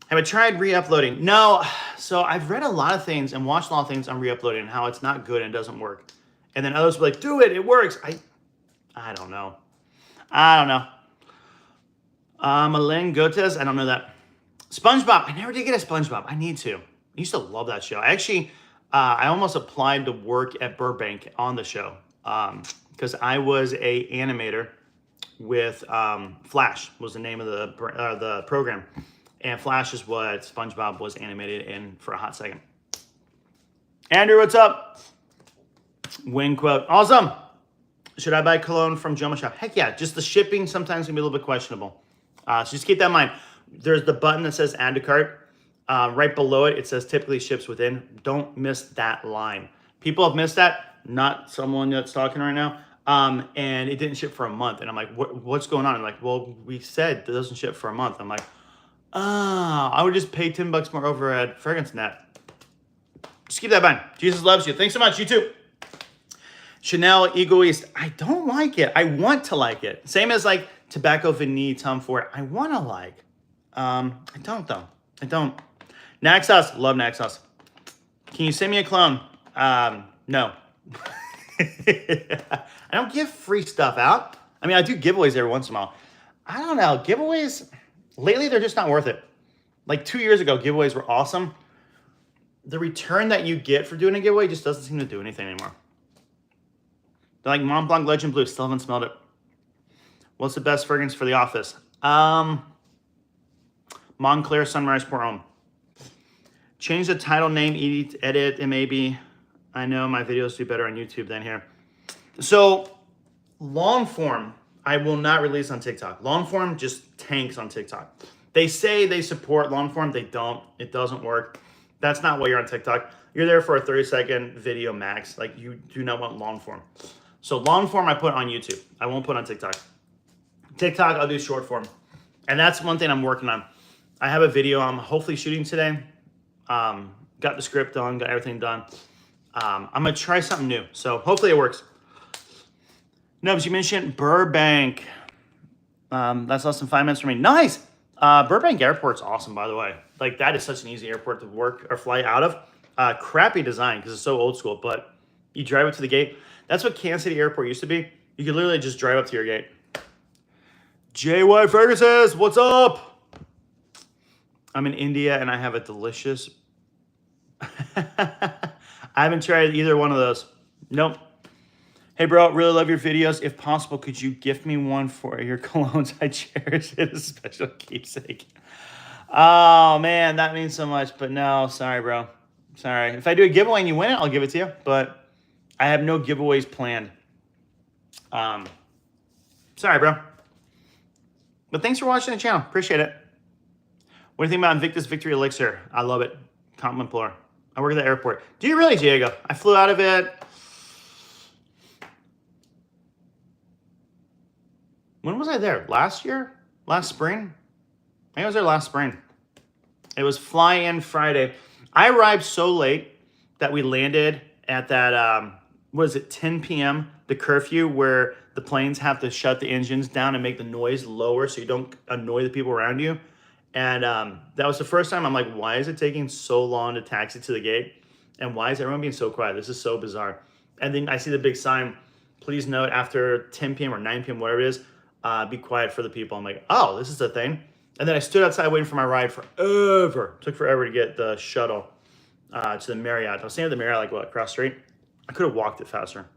Have I tried re-uploading? No. So I've read a lot of things and watched a lot of things on re-uploading and how it's not good and it doesn't work. And then others will be like, do it, it works. I don't know. Malin Gotes, I don't know that. SpongeBob, I never did get a SpongeBob. I need to. I used to love that show. I almost applied to work at Burbank on the show because I was a animator with Flash was the name of the program. And Flash is what SpongeBob was animated in for a hot second. Andrew, what's up? Win quote. Awesome. Should I buy Cologne from Joma Shop? Heck yeah. Just the shipping sometimes can be a little bit questionable. So just keep that in mind. There's the button that says add to cart. Right below it, it says typically ships within. Don't miss that line. People have missed that. Not someone that's talking right now. And it didn't ship for a month. And I'm like, what's going on? I'm like, well, we said it doesn't ship for a month. I'm like, I would just pay $10 more over at Fragrance Net. Just keep that in mind. Jesus loves you. Thanks so much. You too. Chanel Egoist. I don't like it. I want to like it. Same as like Tobacco Vanille Tom Ford. I want to like. I don't though. I don't. Naxos. Love Naxos. Can you send me a clone? No. I don't give free stuff out. I mean, I do giveaways every once in a while. I don't know. Giveaways, lately, they're just not worth it. Like 2 years ago, giveaways were awesome. The return that you get for doing a giveaway just doesn't seem to do anything anymore. They're like Mont Blanc Legend Blue. Still haven't smelled it. What's the best fragrance for the office? Montclair Sunrise Pour Homme. Change the title name, edit, and maybe. I know my videos do better on YouTube than here. So, long form, I will not release on TikTok. Long form just tanks on TikTok. They say they support long form. They don't. It doesn't work. That's not why you're on TikTok. You're there for a 30-second video max. Like, you do not want long form. So long form I put on YouTube. I won't put on TikTok. TikTok, I'll do short form. And that's one thing I'm working on. I have a video I'm hopefully shooting today. Got the script done, got everything done. I'm going to try something new. So hopefully it works. No, but you mentioned Burbank. That's less than 5 minutes for me. Nice. Burbank Airport's awesome, by the way. Like, that is such an easy airport to work or fly out of. Crappy design because it's so old school, but you drive up to the gate. That's what Kansas City Airport used to be. You could literally just drive up to your gate. JY Ferguson, what's up? I'm in India and I have a delicious... I haven't tried either one of those. Nope. Hey, bro, really love your videos. If possible, could you gift me one for your colognes? I cherish it, a special keepsake. Oh, man, that means so much. But no, sorry, bro. Sorry. If I do a giveaway and you win it, I'll give it to you. But I have no giveaways planned. Sorry, bro. But thanks for watching the channel. Appreciate it. What do you think about Invictus Victory Elixir? I love it. Compliment Plur. I work at the airport. Do you really, Diego? I flew out of it. When was I there? Last year? Last spring? I think I was there last spring. It was fly-in Friday. I arrived so late that we landed at that, was it 10 p.m., the curfew where the planes have to shut the engines down and make the noise lower so you don't annoy the people around you. And that was the first time I'm like, why is it taking so long to taxi to the gate? And why is everyone being so quiet? This is so bizarre. And then I see the big sign, please note after 10 p.m. or 9 p.m., whatever it is, be quiet for the people. I'm like, oh, this is a thing. And then I stood outside waiting for my ride forever. It took forever to get the shuttle to the Marriott. I was staying at the Marriott, like, what, across the street? I could have walked it faster.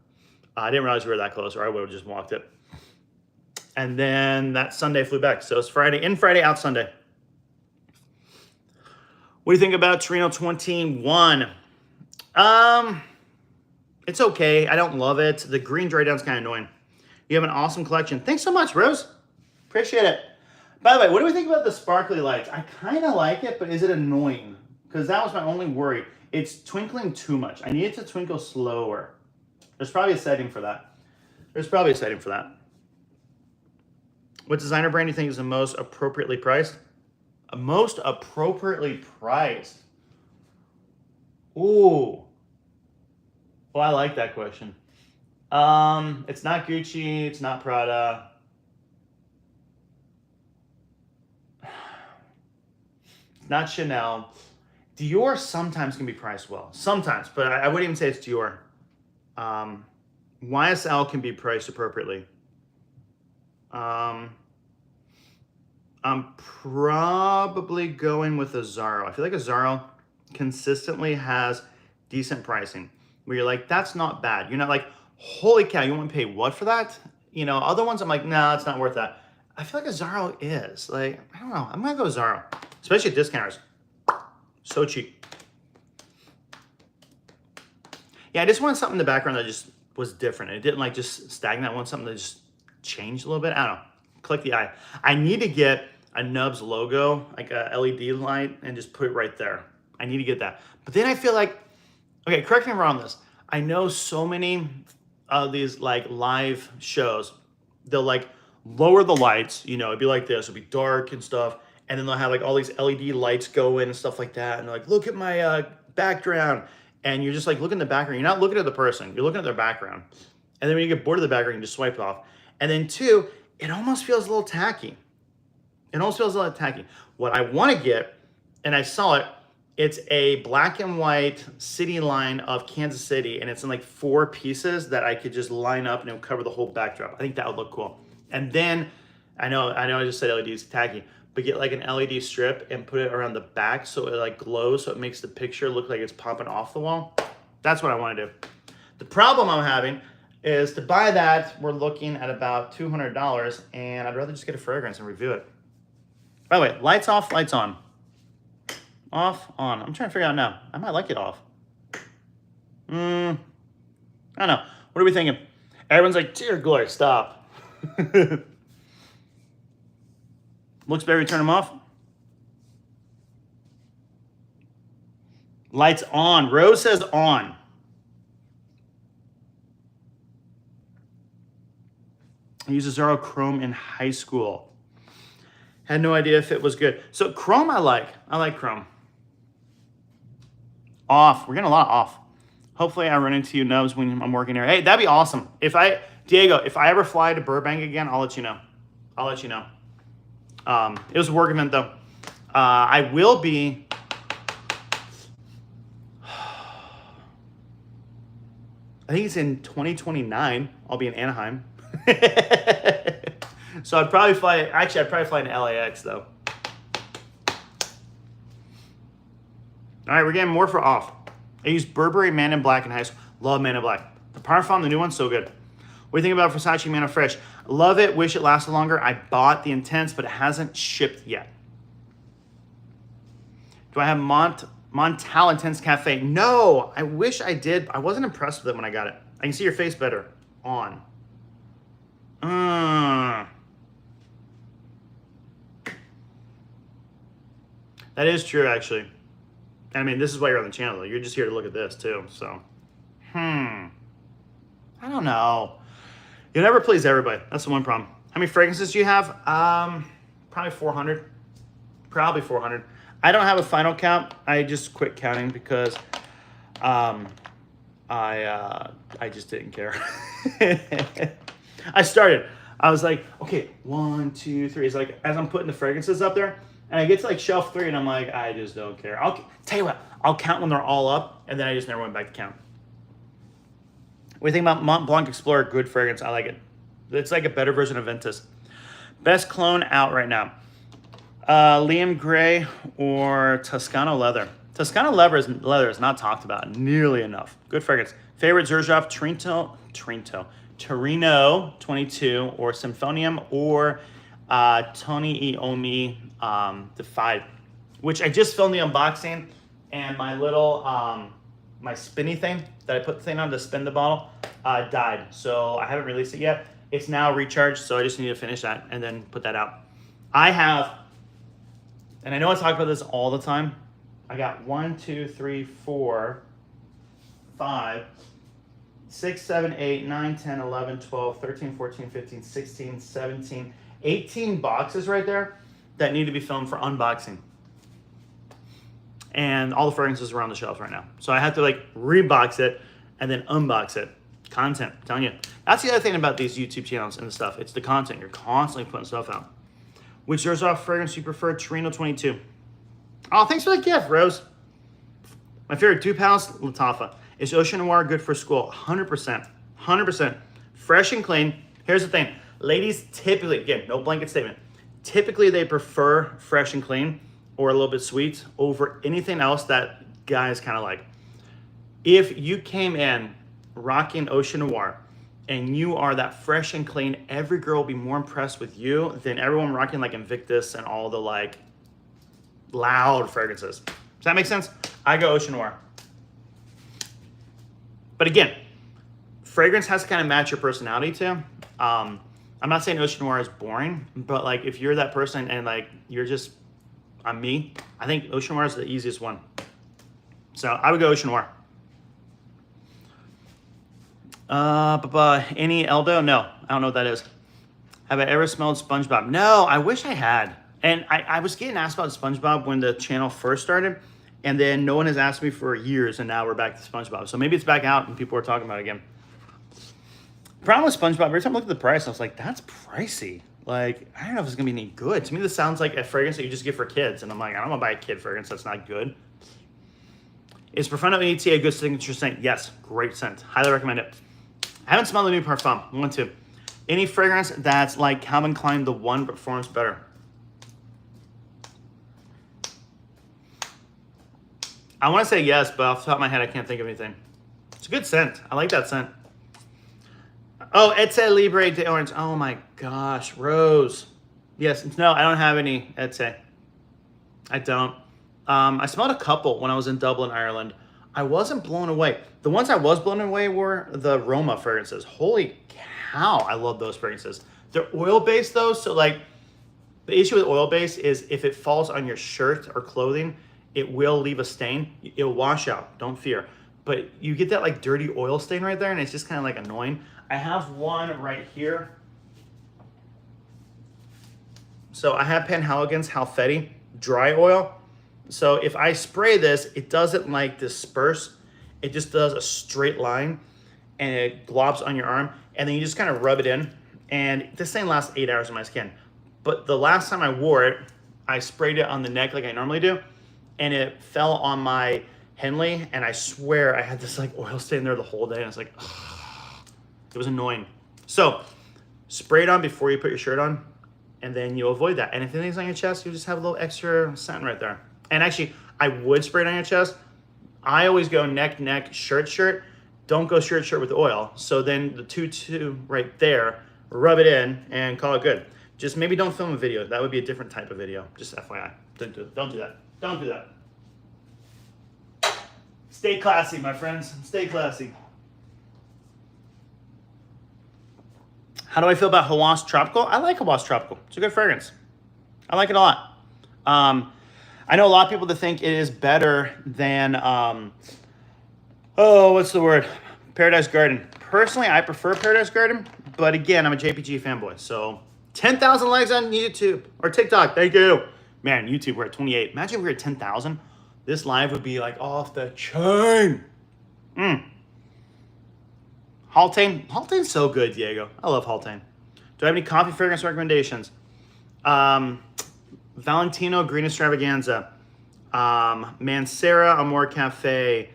I didn't realize we were that close, or I would have just walked it. And then that Sunday flew back. So it's Friday, in Friday, out Sunday. What do you think about Torino 21? It's okay. I don't love it. The green dry down's kind of annoying. You have an awesome collection. Thanks so much, Rose. Appreciate it. By the way, what do we think about the sparkly lights? I kind of like it, but is it annoying? Because that was my only worry. It's twinkling too much. I need it to twinkle slower. There's probably a setting for that. What designer brand do you think is the most appropriately priced? Most appropriately priced? Ooh. Well, I like that question. It's not Gucci. It's not Prada. It's not Chanel. Dior sometimes can be priced well. Sometimes, but I wouldn't even say it's Dior. YSL can be priced appropriately. I'm probably going with a Zaro. I feel like a Zaro consistently has decent pricing where you're like, that's not bad. You're not like, holy cow, you want to pay what for that? You know, other ones I'm like, nah, it's not worth that. I feel like a Zaro is. Like, I don't know. I'm going to go Zaro, especially at discounters. So cheap. Yeah, I just wanted something in the background that just was different. It didn't like just stagnate. I want something that just changed a little bit. I don't know. Click the eye. I need to get a Nubs logo, like a LED light, and just put it right there. I need to get that. But then I feel like, okay, correct me if I'm wrong on this. I know so many of these like live shows, they'll like lower the lights, you know, it'd be like this, it'll be dark and stuff. And then they'll have like all these LED lights go in and stuff like that. And they're like, look at my background. And you're just like looking at the background. You're not looking at the person, you're looking at their background. And then when you get bored of the background, you just swipe it off. And then two, it almost feels a little tacky. It almost feels a little tacky. What I want to get, and I saw it, it's a black and white city line of Kansas City, and it's in like 4 pieces that I could just line up and it would cover the whole backdrop. I think that would look cool. And then, I know I just said LED is tacky, but get like an LED strip and put it around the back so it like glows, so it makes the picture look like it's popping off the wall. That's what I want to do. The problem I'm having is to buy that, we're looking at about $200, and I'd rather just get a fragrance and review it. By the way, lights off, lights on. Off, on. I'm trying to figure out now. I might like it off. I don't know. What are we thinking? Everyone's like, dear glory, stop. Looks better, turn them off. Lights on. Rose says on. I used a Zero Chrome in high school. Had no idea if it was good. So Chrome I like. I like Chrome. Off. We're getting a lot off. Hopefully I run into you, Nubs, when I'm working here. Hey, that'd be awesome. Diego, if I ever fly to Burbank again, I'll let you know. I'll let you know. It was a work event, though. I will be... I think it's in 2029. I'll be in Anaheim. So I'd probably fly... Actually, I'd probably fly to LAX, though. All right, we're getting more for off. I used Burberry Man in Black in high school. Love Man in Black. The Parfum, the new one's so good. What do you think about Versace Man of Fresh? Love it. Wish it lasted longer. I bought the Intense, but it hasn't shipped yet. Do I have Montal Intense Cafe? No, I wish I did. I wasn't impressed with it when I got it. I can see your face better. On. That is true, actually. I mean, this is why you're on the channel, though. You're just here to look at this, too. So, I don't know. You'll never please everybody. That's the one problem. How many fragrances do you have? Probably 400. Probably 400. I don't have a final count. I just quit counting because I just didn't care. I started. I was like, okay, 1, 2, 3. It's like, as I'm putting the fragrances up there, and I get to like shelf 3, and I'm like, I just don't care. I'll tell you what, I'll count when they're all up, and then I just never went back to count. What do you think about Mont Blanc Explorer? Good fragrance. I like it. It's like a better version of Ventus. Best clone out right now. Liam Gray or Toscano Leather. Toscano leather is not talked about nearly enough. Good fragrance. Favorite Xerjoff Torino 22 or Symphonium or Tony Iommi Defied, which I just filmed the unboxing, and my little my spinny thing that I put the thing on to spin the bottle died, so I haven't released it yet. It's now recharged, so I just need to finish that and then put that out. I have, and I know I talk about this all the time, I got 1, 2, 3, 4, 5, 6, 7, 8, 9, 10, 11, 12, 13, 14, 15, 16, 17, 18 boxes right there that need to be filmed for unboxing. And all the fragrances are on the shelves right now. So I have to like rebox it and then unbox it. Content, I'm telling you. That's the other thing about these YouTube channels and stuff. It's the content. You're constantly putting stuff out. Which Xerjoff fragrance you prefer? Torino 22. Oh, thanks for the gift, Rose. My favorite dupe house, Lattafa. Is Ocean Noir good for school? 100%. 100%. Fresh and clean. Here's the thing. Ladies typically, again, no blanket statement, typically they prefer fresh and clean or a little bit sweet over anything else that guys kind of like. If you came in rocking Ocean Noir and you are that fresh and clean, every girl will be more impressed with you than everyone rocking like Invictus and all the like loud fragrances. Does that make sense? I go Ocean Noir. But again, fragrance has to kind of match your personality too. I'm not saying Ocean Noir is boring, but like if you're that person and like you're just, I'm me, I think Ocean Noir is the easiest one. So I would go Ocean Noir. Any Eldo? No, I don't know what that is. Have I ever smelled SpongeBob? No, I wish I had. And I was getting asked about SpongeBob when the channel first started, and then no one has asked me for years, and now we're back to SpongeBob. So maybe it's back out and people are talking about it again. The problem with SpongeBob, every time I look at the price, I was like, that's pricey. Like, I don't know if it's gonna be any good. To me, this sounds like a fragrance that you just get for kids, and I'm like, I don't wanna buy a kid fragrance that's not good. Is Profundo ET a good signature scent? Yes, great scent. Highly recommend it. I haven't smelled the new Parfum. I want to. Any fragrance that's like Calvin Klein the One but performs better? I want to say yes, but off the top of my head, I can't think of anything. It's a good scent. I like that scent. Oh, Etse Libre de Orange. Oh my gosh, Rose. Yes, no, I don't have any Etse. I don't. I smelled a couple when I was in Dublin, Ireland. I wasn't blown away. The ones I was blown away were the Roma fragrances. Holy cow, I love those fragrances. They're oil-based though, so like the issue with oil-based is if it falls on your shirt or clothing, it will leave a stain. It'll wash out, don't fear. But you get that like dirty oil stain right there and it's just kind of like annoying. I have one right here. So I have Penhaligon's Halfeti dry oil. So if I spray this, it doesn't like disperse. It just does a straight line and it globs on your arm. And then you just kind of rub it in. And this thing lasts 8 hours on my skin. But the last time I wore it, I sprayed it on the neck like I normally do. And it fell on my Henley. And I swear I had this like oil stain there the whole day. And I was like, ugh. It was annoying. So spray it on before you put your shirt on. And then you'll avoid that. And if anything's on your chest, you just have a little extra scent right there. And actually, I would spray it on your chest. I always go neck, shirt. Don't go shirt with oil. So then the two right there, rub it in and call it good. Just maybe don't film a video. That would be a different type of video. Just FYI. Don't do that. Don't do that. Stay classy, my friends. Stay classy. How do I feel about Hawas Tropical? I like Hawas Tropical. It's a good fragrance. I like it a lot. I know a lot of people that think it is better than, what's the word? Paradise Garden. Personally, I prefer Paradise Garden, but again, I'm a JPG fanboy. So 10,000 likes on YouTube or TikTok. Thank you. Man, YouTube, we're at 28. Imagine if we were at 10,000. This live would be like off the chain. Haltane's so good, Diego. I love Haltane. Do I have any coffee fragrance recommendations? Valentino Green Extravaganza, Mancera Amor Cafe,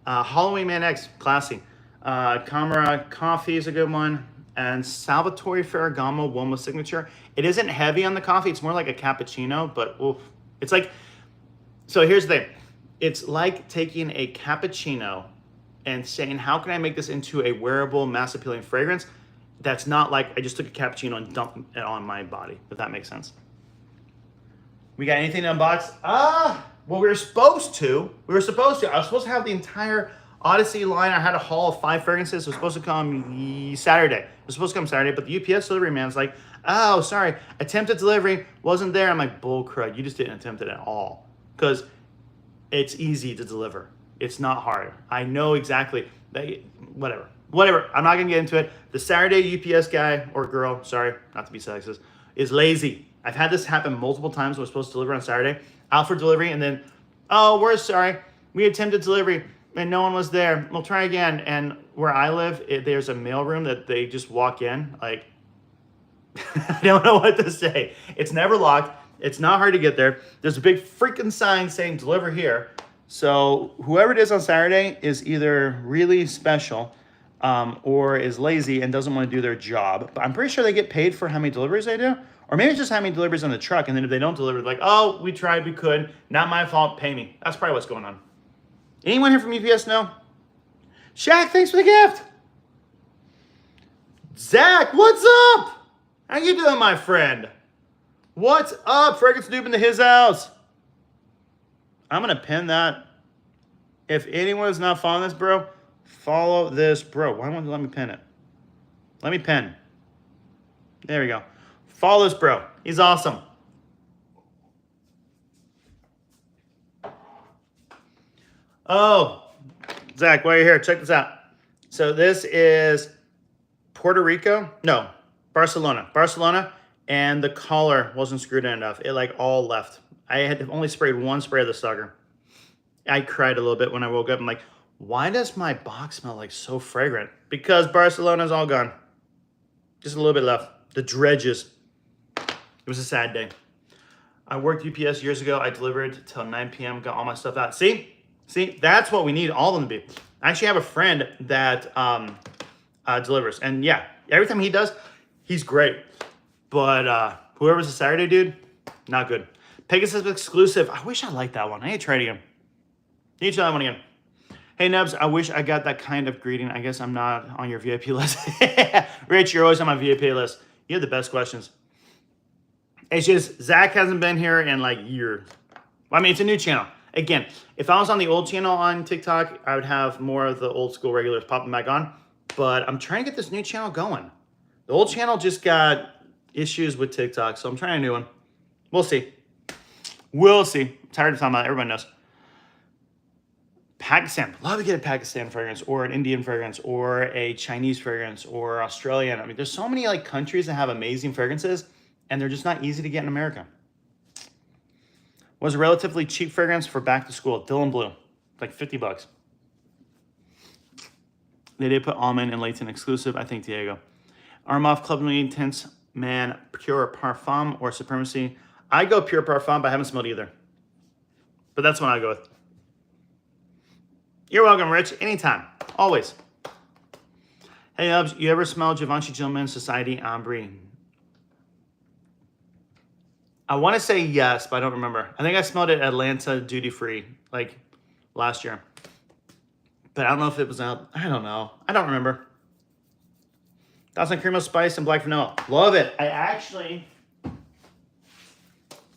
Halloween Man X, classy. Camera Coffee is a good one, and Salvatore Ferragamo one with signature. It isn't heavy on the coffee; it's more like a cappuccino, but oof. It's like. So here's the thing: it's like taking a cappuccino and saying, "How can I make this into a wearable, mass appealing fragrance?" That's not like I just took a cappuccino and dumped it on my body. If that makes sense. We got anything to unbox? Well, we were supposed to. I was supposed to have the entire Odyssey line. I had a haul of 5 fragrances. It was supposed to come Saturday. It was supposed to come Saturday, but the UPS delivery man's like, oh, sorry, attempted delivery wasn't there. I'm like, bull crud, you just didn't attempt it at all. Because it's easy to deliver. It's not hard. I know exactly. Whatever. I'm not going to get into it. The Saturday UPS guy or girl, sorry, not to be sexist, is lazy. I've had this happen multiple times when I was supposed to deliver on Saturday. Out for delivery, and then, oh, we're sorry. We attempted delivery, and no one was there. We'll try again. And where I live, there's a mail room that they just walk in. Like, I don't know what to say. It's never locked. It's not hard to get there. There's a big freaking sign saying deliver here. So whoever it is on Saturday is either really special or is lazy and doesn't want to do their job. But I'm pretty sure they get paid for how many deliveries they do. Or maybe it's just how many deliveries on the truck. And then if they don't deliver, like, oh, we tried, we could. Not my fault, pay me. That's probably what's going on. Anyone here from UPS know? Shaq, thanks for the gift. Zach, what's up? How you doing, my friend? What's up? Fragrance Noob into his house. I'm going to pin that. If anyone is not following this, bro, Follow this bro. Why won't you let me pin it? Let me pin. There we go. Follow this bro. He's awesome. Oh, Zach, while you're here, check this out. So this is Puerto Rico. No, Barcelona. Barcelona, and the collar wasn't screwed in enough. It like all left. I had only sprayed one spray of the sucker. I cried a little bit when I woke up. I'm like, why does my box smell like so fragrant? Because Barcelona's all gone. Just a little bit left. The dredges. It was a sad day. I worked UPS years ago. I delivered till 9 p.m. Got all my stuff out. See, that's what we need all of them to be. I actually have a friend that delivers, and yeah, every time he does, he's great. But whoever's a Saturday dude, not good. Pegasus exclusive. I wish I liked that one. I need to try it again. Need to try that one again. Hey, Nubs, I wish I got that kind of greeting. I guess I'm not on your VIP list. Rich, you're always on my VIP list. You have the best questions. It's just Zach hasn't been here in like years. I mean, it's a new channel. Again, if I was on the old channel on TikTok, I would have more of the old school regulars popping back on. But I'm trying to get this new channel going. The old channel just got issues with TikTok, so I'm trying a new one. We'll see. We'll see. I'm tired of talking about it. Everybody knows. Pakistan. Love to get a Pakistan fragrance or an Indian fragrance or a Chinese fragrance or Australian. I mean, there's so many like countries that have amazing fragrances and they're just not easy to get in America. Was a relatively cheap fragrance for back to school. Dylan Blue. Like 50 bucks. They did put almond and Leighton exclusive. I think Diego. Armaf Club Nouveau Intense Man Pure Parfum or Supremacy. I go Pure Parfum, but I haven't smelled either. But that's what I go with. You're welcome, Rich. Anytime. Always. Hey, Ubs, you ever smell Givenchy Gentleman Society Ambre? I want to say yes, but I don't remember. I think I smelled it at Atlanta duty free, like last year. But I don't know if it was out. I don't know. I don't remember. Thousand Cream of Spice and Black Vanilla. Love it. I actually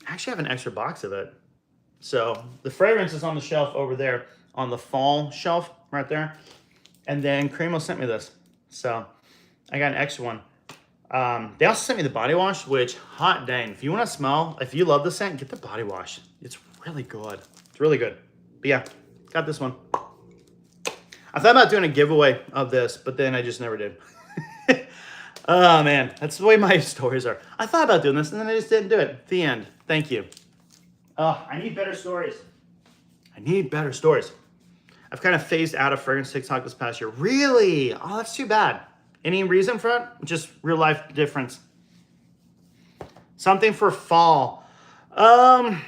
have an extra box of it. So the fragrance is on the shelf over there, on the fall shelf right there. And then Cremo sent me this. So I got an extra one. They also sent me the body wash, which, hot dang, if you want to smell, if you love the scent, get the body wash. It's really good. It's really good. But yeah, got this one. I thought about doing a giveaway of this, but then I just never did. Oh, man, that's the way my stories are. I thought about doing this, and then I just didn't do it. The end. Thank you. Oh, I need better stories. I need better stories. I've kind of phased out of fragrance TikTok this past year. Really? Oh, that's too bad. Any reason for it? Just real life difference. Something for fall. I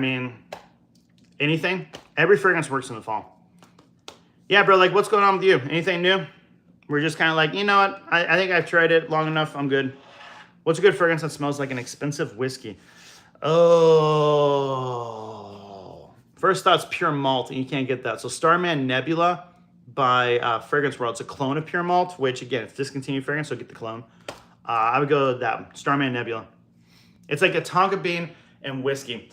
mean, anything. Every fragrance works in the fall. Yeah, bro, like what's going on with you? Anything new? We're just kind of like, you know what? I think I've tried it long enough. I'm good. What's a good fragrance that smells like an expensive whiskey? Oh. First thought's pure malt, and you can't get that. So Starman Nebula by Fragrance World. It's a clone of pure malt, which again, it's discontinued fragrance, so get the clone. I would go with that one, Starman Nebula. It's like a tonka bean and whiskey.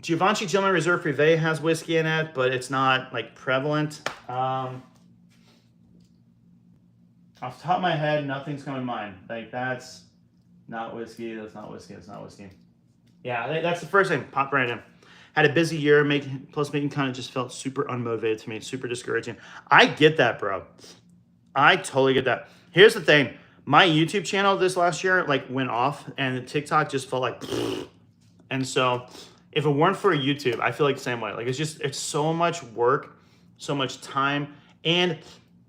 Givenchy Gentleman Reserve Privé has whiskey in it, but it's not like prevalent. Off the top of my head, nothing's coming to mind. Like that's not whiskey, that's not whiskey, that's not whiskey. Yeah, that's the first thing, popped right in. Had a busy year, making kind of just felt super unmotivated to me, super discouraging. I get that, bro. I totally get that. Here's the thing. My YouTube channel this last year like went off and the TikTok just felt like and so if it weren't for YouTube, I feel like the same way. Like it's so much work, so much time, and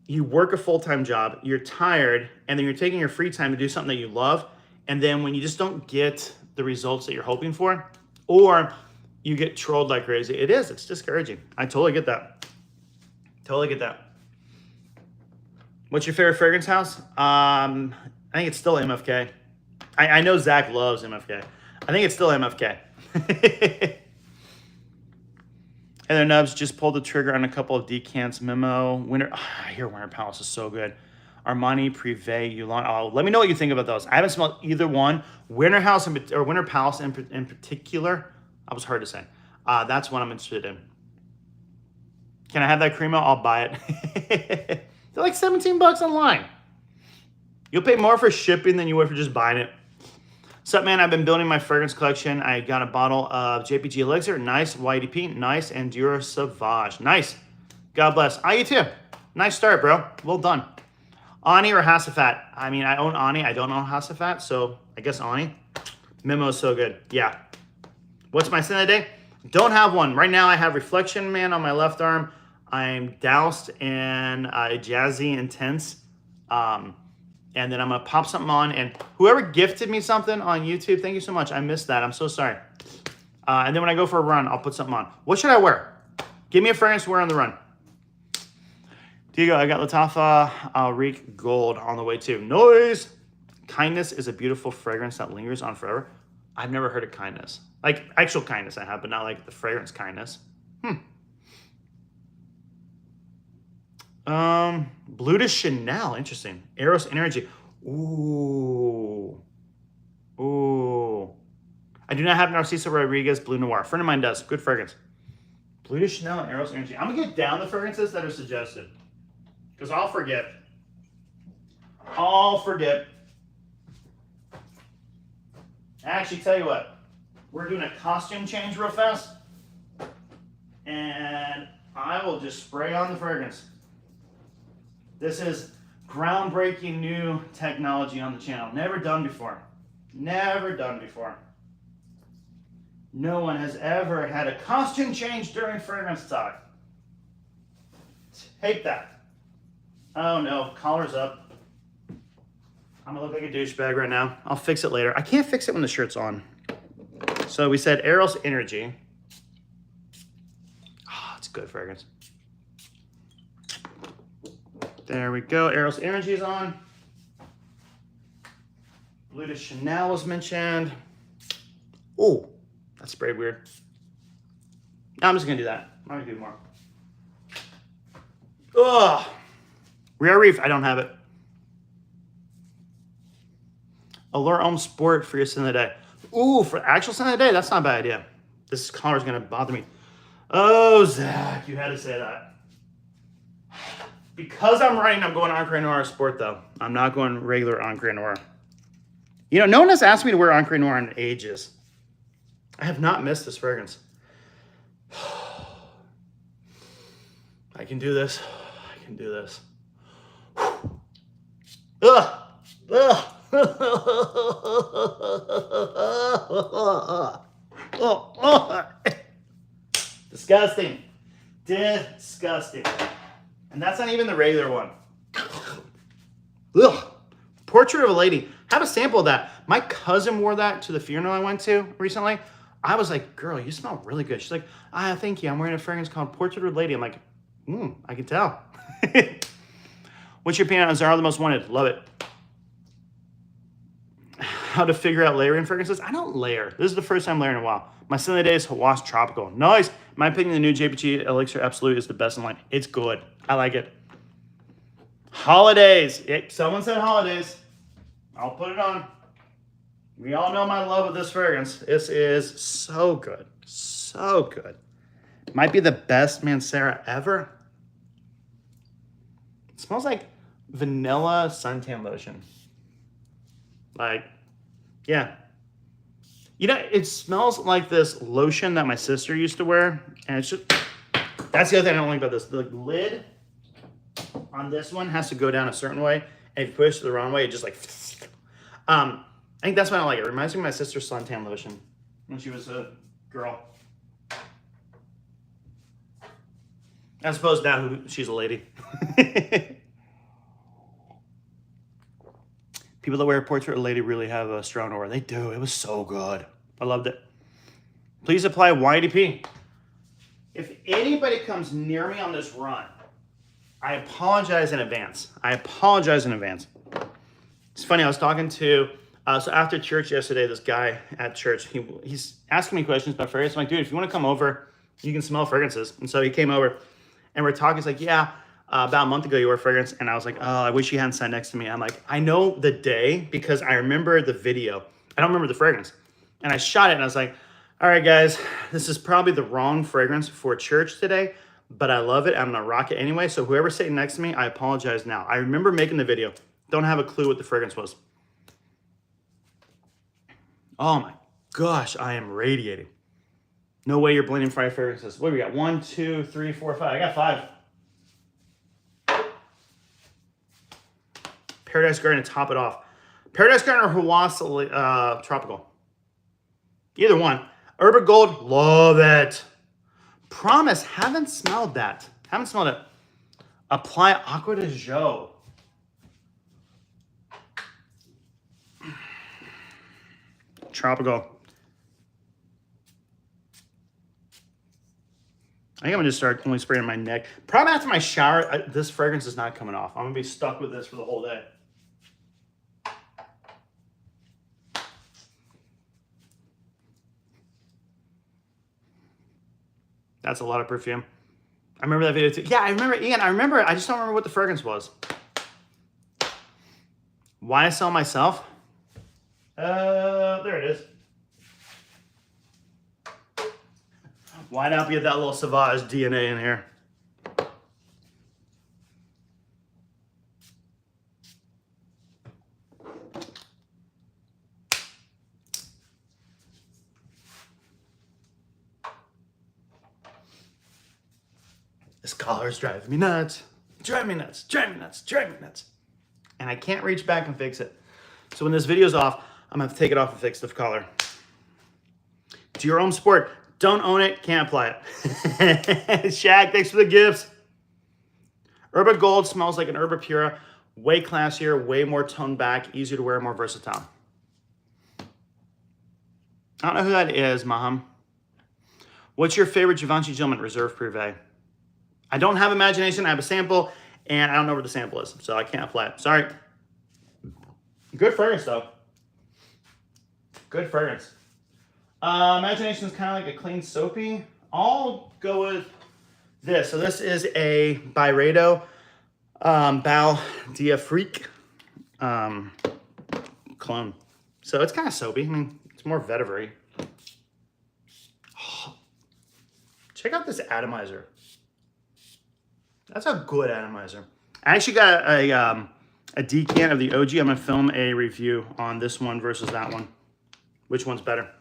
you work a full-time job, you're tired, and then you're taking your free time to do something that you love, and then when you just don't get the results that you're hoping for, or you get trolled like crazy. It's discouraging. I totally get that. Totally get that. What's your favorite fragrance house? I think it's still MFK. I know Zach loves MFK. I think it's still MFK. Heather Nubs just pulled the trigger on a couple of decants. Memo. I hear Winter Palace is so good. Armani, Privé, Yulon. Oh, let me know what you think about those. I haven't smelled either one. Winter Palace in particular. That was hard to say. That's what I'm interested in. Can I have that Cremo? I'll buy it. They're like 17 bucks online. You'll pay more for shipping than you would for just buying it. What's up, man? I've been building my fragrance collection. I got a bottle of JPG Elixir. Nice. YDP. Nice. And Dura Sauvage. Nice. God bless. You too. Nice start, bro. Well done. Ani or Hasafat? I mean, I own Ani. I don't own Hasafat, so I guess Ani. Memo is so good. Yeah. What's my sin of the day? Don't have one. Right now, I have Reflection Man on my left arm. I'm doused in Jazzy Intense. And then I'm going to pop something on. And whoever gifted me something on YouTube, thank you so much. I missed that. I'm so sorry. And then when I go for a run, I'll put something on. What should I wear? Give me a fragrance to wear on the run. Diego, I got Lattafa Reek Gold on the way too. Noise! Kindness is a beautiful fragrance that lingers on forever. I've never heard of kindness. Like actual kindness I have, but not like the fragrance kindness. Blue de Chanel, interesting. Eros Energy. Ooh. I do not have Narciso Rodriguez Blue Noir. A friend of mine does. Good fragrance. Blue de Chanel and Eros Energy. I'm gonna get down the fragrances that are suggested. Because I'll forget. Actually, tell you what. We're doing a costume change real fast. And I will just spray on the fragrance. This is groundbreaking new technology on the channel. Never done before. Never done before. No one has ever had a costume change during fragrance talk. Hate that. Oh no, collar's up. I'm gonna look like a douchebag right now. I'll fix it later. I can't fix it when the shirt's on. So we said Eros Energy. It's good fragrance. There we go. Eros Energy is on. Blue de Chanel was mentioned. Oh, that sprayed weird. No, I'm just gonna do that. I'm gonna do more. Ugh. Rare Reef, I don't have it. Allure Homme Sport for your sin of the day. Ooh, for actual sin of the day, that's not a bad idea. This collar is gonna bother me. Oh, Zach, you had to say that. Because I'm running, I'm going Encre Noir Sport, though. I'm not going regular Encre Noir. You know, no one has asked me to wear Encre Noir in ages. I have not missed this fragrance. I can do this. I can do this. Ugh! Ugh! Disgusting. Disgusting. And that's not even the regular one. Ugh. Portrait of a Lady. Have a sample of that. My cousin wore that to the funeral I went to recently. I was like, girl, you smell really good. She's like, thank you. I'm wearing a fragrance called Portrait of a Lady. I'm like, I can tell. What's your opinion on Zara the Most Wanted? Love it. How to figure out layering fragrances? I don't layer. This is the first time layering in a while. My sin of the day is Hawass Tropical. Nice. In my opinion, the new JPG Elixir Absolute is the best in line. It's good. I like it. Holidays. Someone said holidays. I'll put it on. We all know my love of this fragrance. This is so good. So good. Might be the best Mancera ever. It smells like vanilla suntan lotion. Like, yeah. You know, it smells like this lotion that my sister used to wear. And it's just, that's the other thing I don't like about this. The lid on this one has to go down a certain way. And if you push it the wrong way, it just like, I think that's why I don't like it. It reminds me of my sister's suntan lotion when she was a girl. I suppose now she's a lady. People that wear Portrait of a Lady really have a strong aura. They do. It was so good. I loved it. Please apply YDP. If anybody comes near me on this run, I apologize in advance. I apologize in advance. It's funny. I was talking to, so after church yesterday, this guy at church, he's asking me questions about fragrances. I'm like, dude, if you want to come over, you can smell fragrances. And so he came over and we're talking. He's like, yeah. About a month ago, you wore fragrance, and I was like, oh, I wish you hadn't sat next to me. I'm like, I know the day because I remember the video. I don't remember the fragrance. And I shot it, and I was like, all right, guys, this is probably the wrong fragrance for church today, but I love it. I'm gonna rock it anyway. So whoever's sitting next to me, I apologize now. I remember making the video. Don't have a clue what the fragrance was. Oh my gosh, I am radiating. No way you're blending 5 fragrances. What do we got? 1, 2, 3, 4, 5. I got 5. Paradise Garden to top it off. Paradise Garden or Hawaii Tropical. Either one. Urban Gold, love it. Promise, haven't smelled that. Haven't smelled it. Apply Aqua de Jo. Tropical. I think I'm gonna just start only spraying my neck. Probably after my shower, this fragrance is not coming off. I'm gonna be stuck with this for the whole day. That's a lot of perfume. I remember that video too. Yeah, I remember, Ian. I remember. I just don't remember what the fragrance was. Why I sell myself? There it is. Why not get that little Sauvage DNA in here? This collar is driving me nuts. Drive me nuts, drive me nuts, drive me nuts. And I can't reach back and fix it. So when this video's off, I'm gonna have to take it off and fix the collar. To your own sport. Don't own it, can't apply it. Shaq, thanks for the gifts. Herba Gold smells like an Herba Pura. Way classier, way more toned back, easier to wear, more versatile. I don't know who that is, Maham. What's your favorite Givenchy Gentleman Reserve Privé? I don't have imagination, I have a sample, and I don't know where the sample is, so I can't apply it. Sorry. Good fragrance, though. Good fragrance. Imagination is kind of like a clean soapy. I'll go with this. So this is a Byredo Bal d'Afrique cologne. So it's kind of soapy. I mean, it's more vetiver-y. Oh, check out this atomizer. That's a good atomizer. I actually got a decant of the OG. I'm going to film a review on this one versus that one. Which one's better?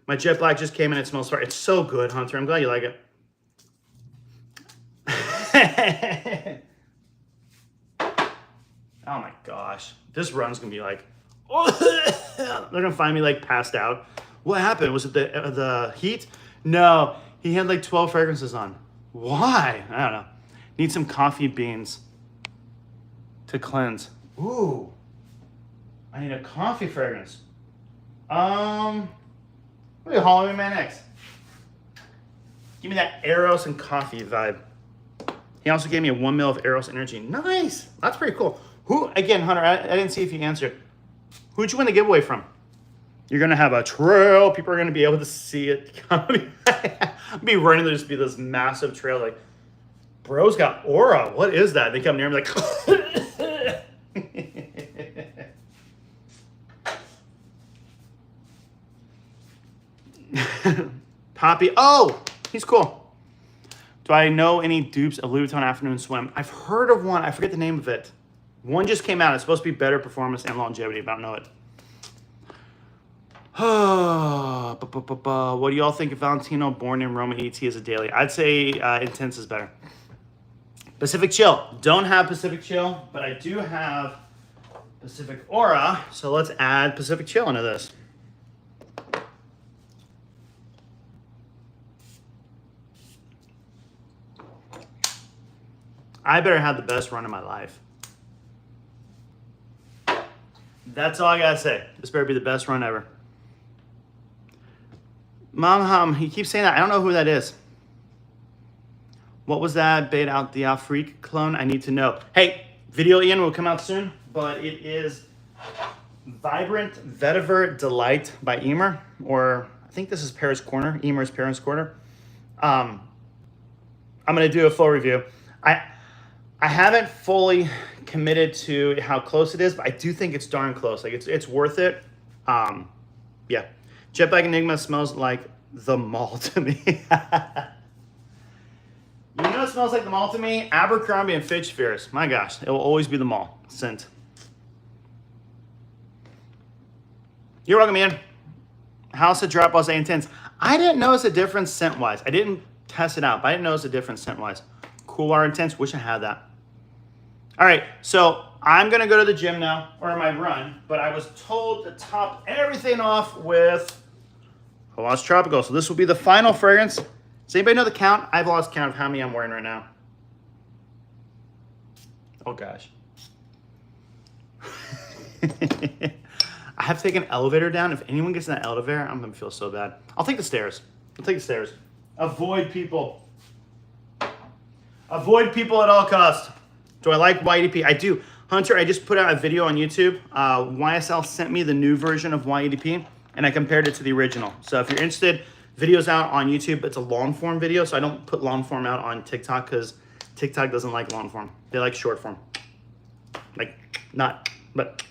My Jet Black just came in. It smells fire. It's so good, Hunter. I'm glad you like it. Oh my gosh. This run's going to be like, they're going to find me like passed out. What happened? Was it the heat? No. He had like 12 fragrances on. Why? I don't know. Need some coffee beans to cleanse. Ooh. I need a coffee fragrance. What are you hauling me, man, next? Give me that Eros and coffee vibe. He also gave me a 1 ml of Eros energy. Nice. That's pretty cool. Who, again, Hunter, I didn't see if you answered. Who'd you win the giveaway from? You're going to have a trail. People are going to be able to see it. I'll be running. There'll just be this massive trail. Like, bro's got aura. What is that? They come near me like... Poppy. Oh, he's cool. Do I know any dupes of Louis Vuitton Afternoon Swim? I've heard of one. I forget the name of it. One just came out. It's supposed to be better performance and longevity, but I don't know it. What do y'all think of Valentino Born in Roma ET as a daily? I'd say Intense is better. Pacific Chill. Don't have Pacific Chill, but I do have Pacific Aura. So let's add Pacific Chill into this. I better have the best run of my life. That's all I gotta say. This better be the best run ever. Mom, he keeps saying that. I don't know who that is. What was that Bait Out the Afrique clone? I need to know. Hey, video Ian will come out soon, but it is Vibrant Vetiver Delight by Emer, or I think this is Paris Corner. Emer's Paris Corner. I'm gonna do a full review. I haven't fully committed to how close it is, but I do think it's darn close. Like it's worth it. Yeah. Jet Black Enigma smells like the mall to me. You know smells like the mall to me? Abercrombie and Fitch Fierce. My gosh, it will always be the mall scent. You're welcome, man. House of Drop Balls A-Intense. I didn't notice a difference scent-wise. I didn't test it out, but I didn't notice a difference scent-wise. Cool Water Intense. Wish I had that. All right, so I'm going to go to the gym now, or my run, but I was told to top everything off with Hawass Tropical. So this will be the final fragrance. Does anybody know the count? I've lost count of how many I'm wearing right now. Oh, gosh. I have to take an elevator down. If anyone gets in that elevator, I'm going to feel so bad. I'll take the stairs. I'll take the stairs. Avoid people. Avoid people at all costs. Do I like YEDP? I do. Hunter, I just put out a video on YouTube. YSL sent me the new version of YEDP, and I compared it to the original. So if you're interested, video's out on YouTube. It's a long form video, so I don't put long form out on TikTok because TikTok doesn't like long form. They like short form. Like, not, but.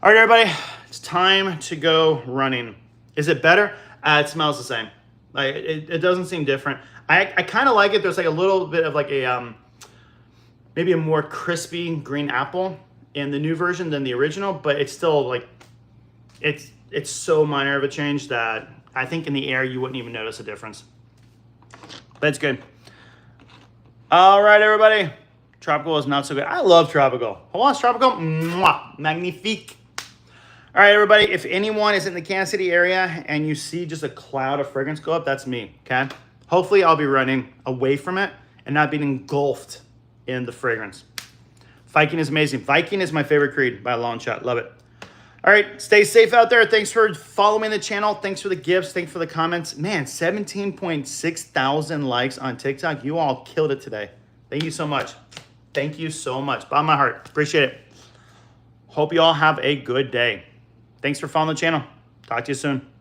All right, everybody, it's time to go running. Is it better? It smells the same. Like, it doesn't seem different. I kind of like it. There's like a little bit of like a, maybe a more crispy green apple in the new version than the original, but it's still like, it's so minor of a change that I think in the air you wouldn't even notice a difference. But it's good. All right, everybody. Tropical is not so good. I love Tropical. Hawass Tropical, mwah, magnifique. All right, everybody. If anyone is in the Kansas City area and you see just a cloud of fragrance go up, that's me, okay? Hopefully I'll be running away from it and not being engulfed in the fragrance. Viking is amazing. Viking is my favorite creed by a long shot. Love it. All right, stay safe out there. Thanks for following the channel. Thanks for the gifts. Thanks for the comments. Man, 17.6 thousand likes on TikTok. You all killed it today. Thank you so much. Thank you so much. Bottom of my heart. Appreciate it. Hope you all have a good day. Thanks for following the channel. Talk to you soon.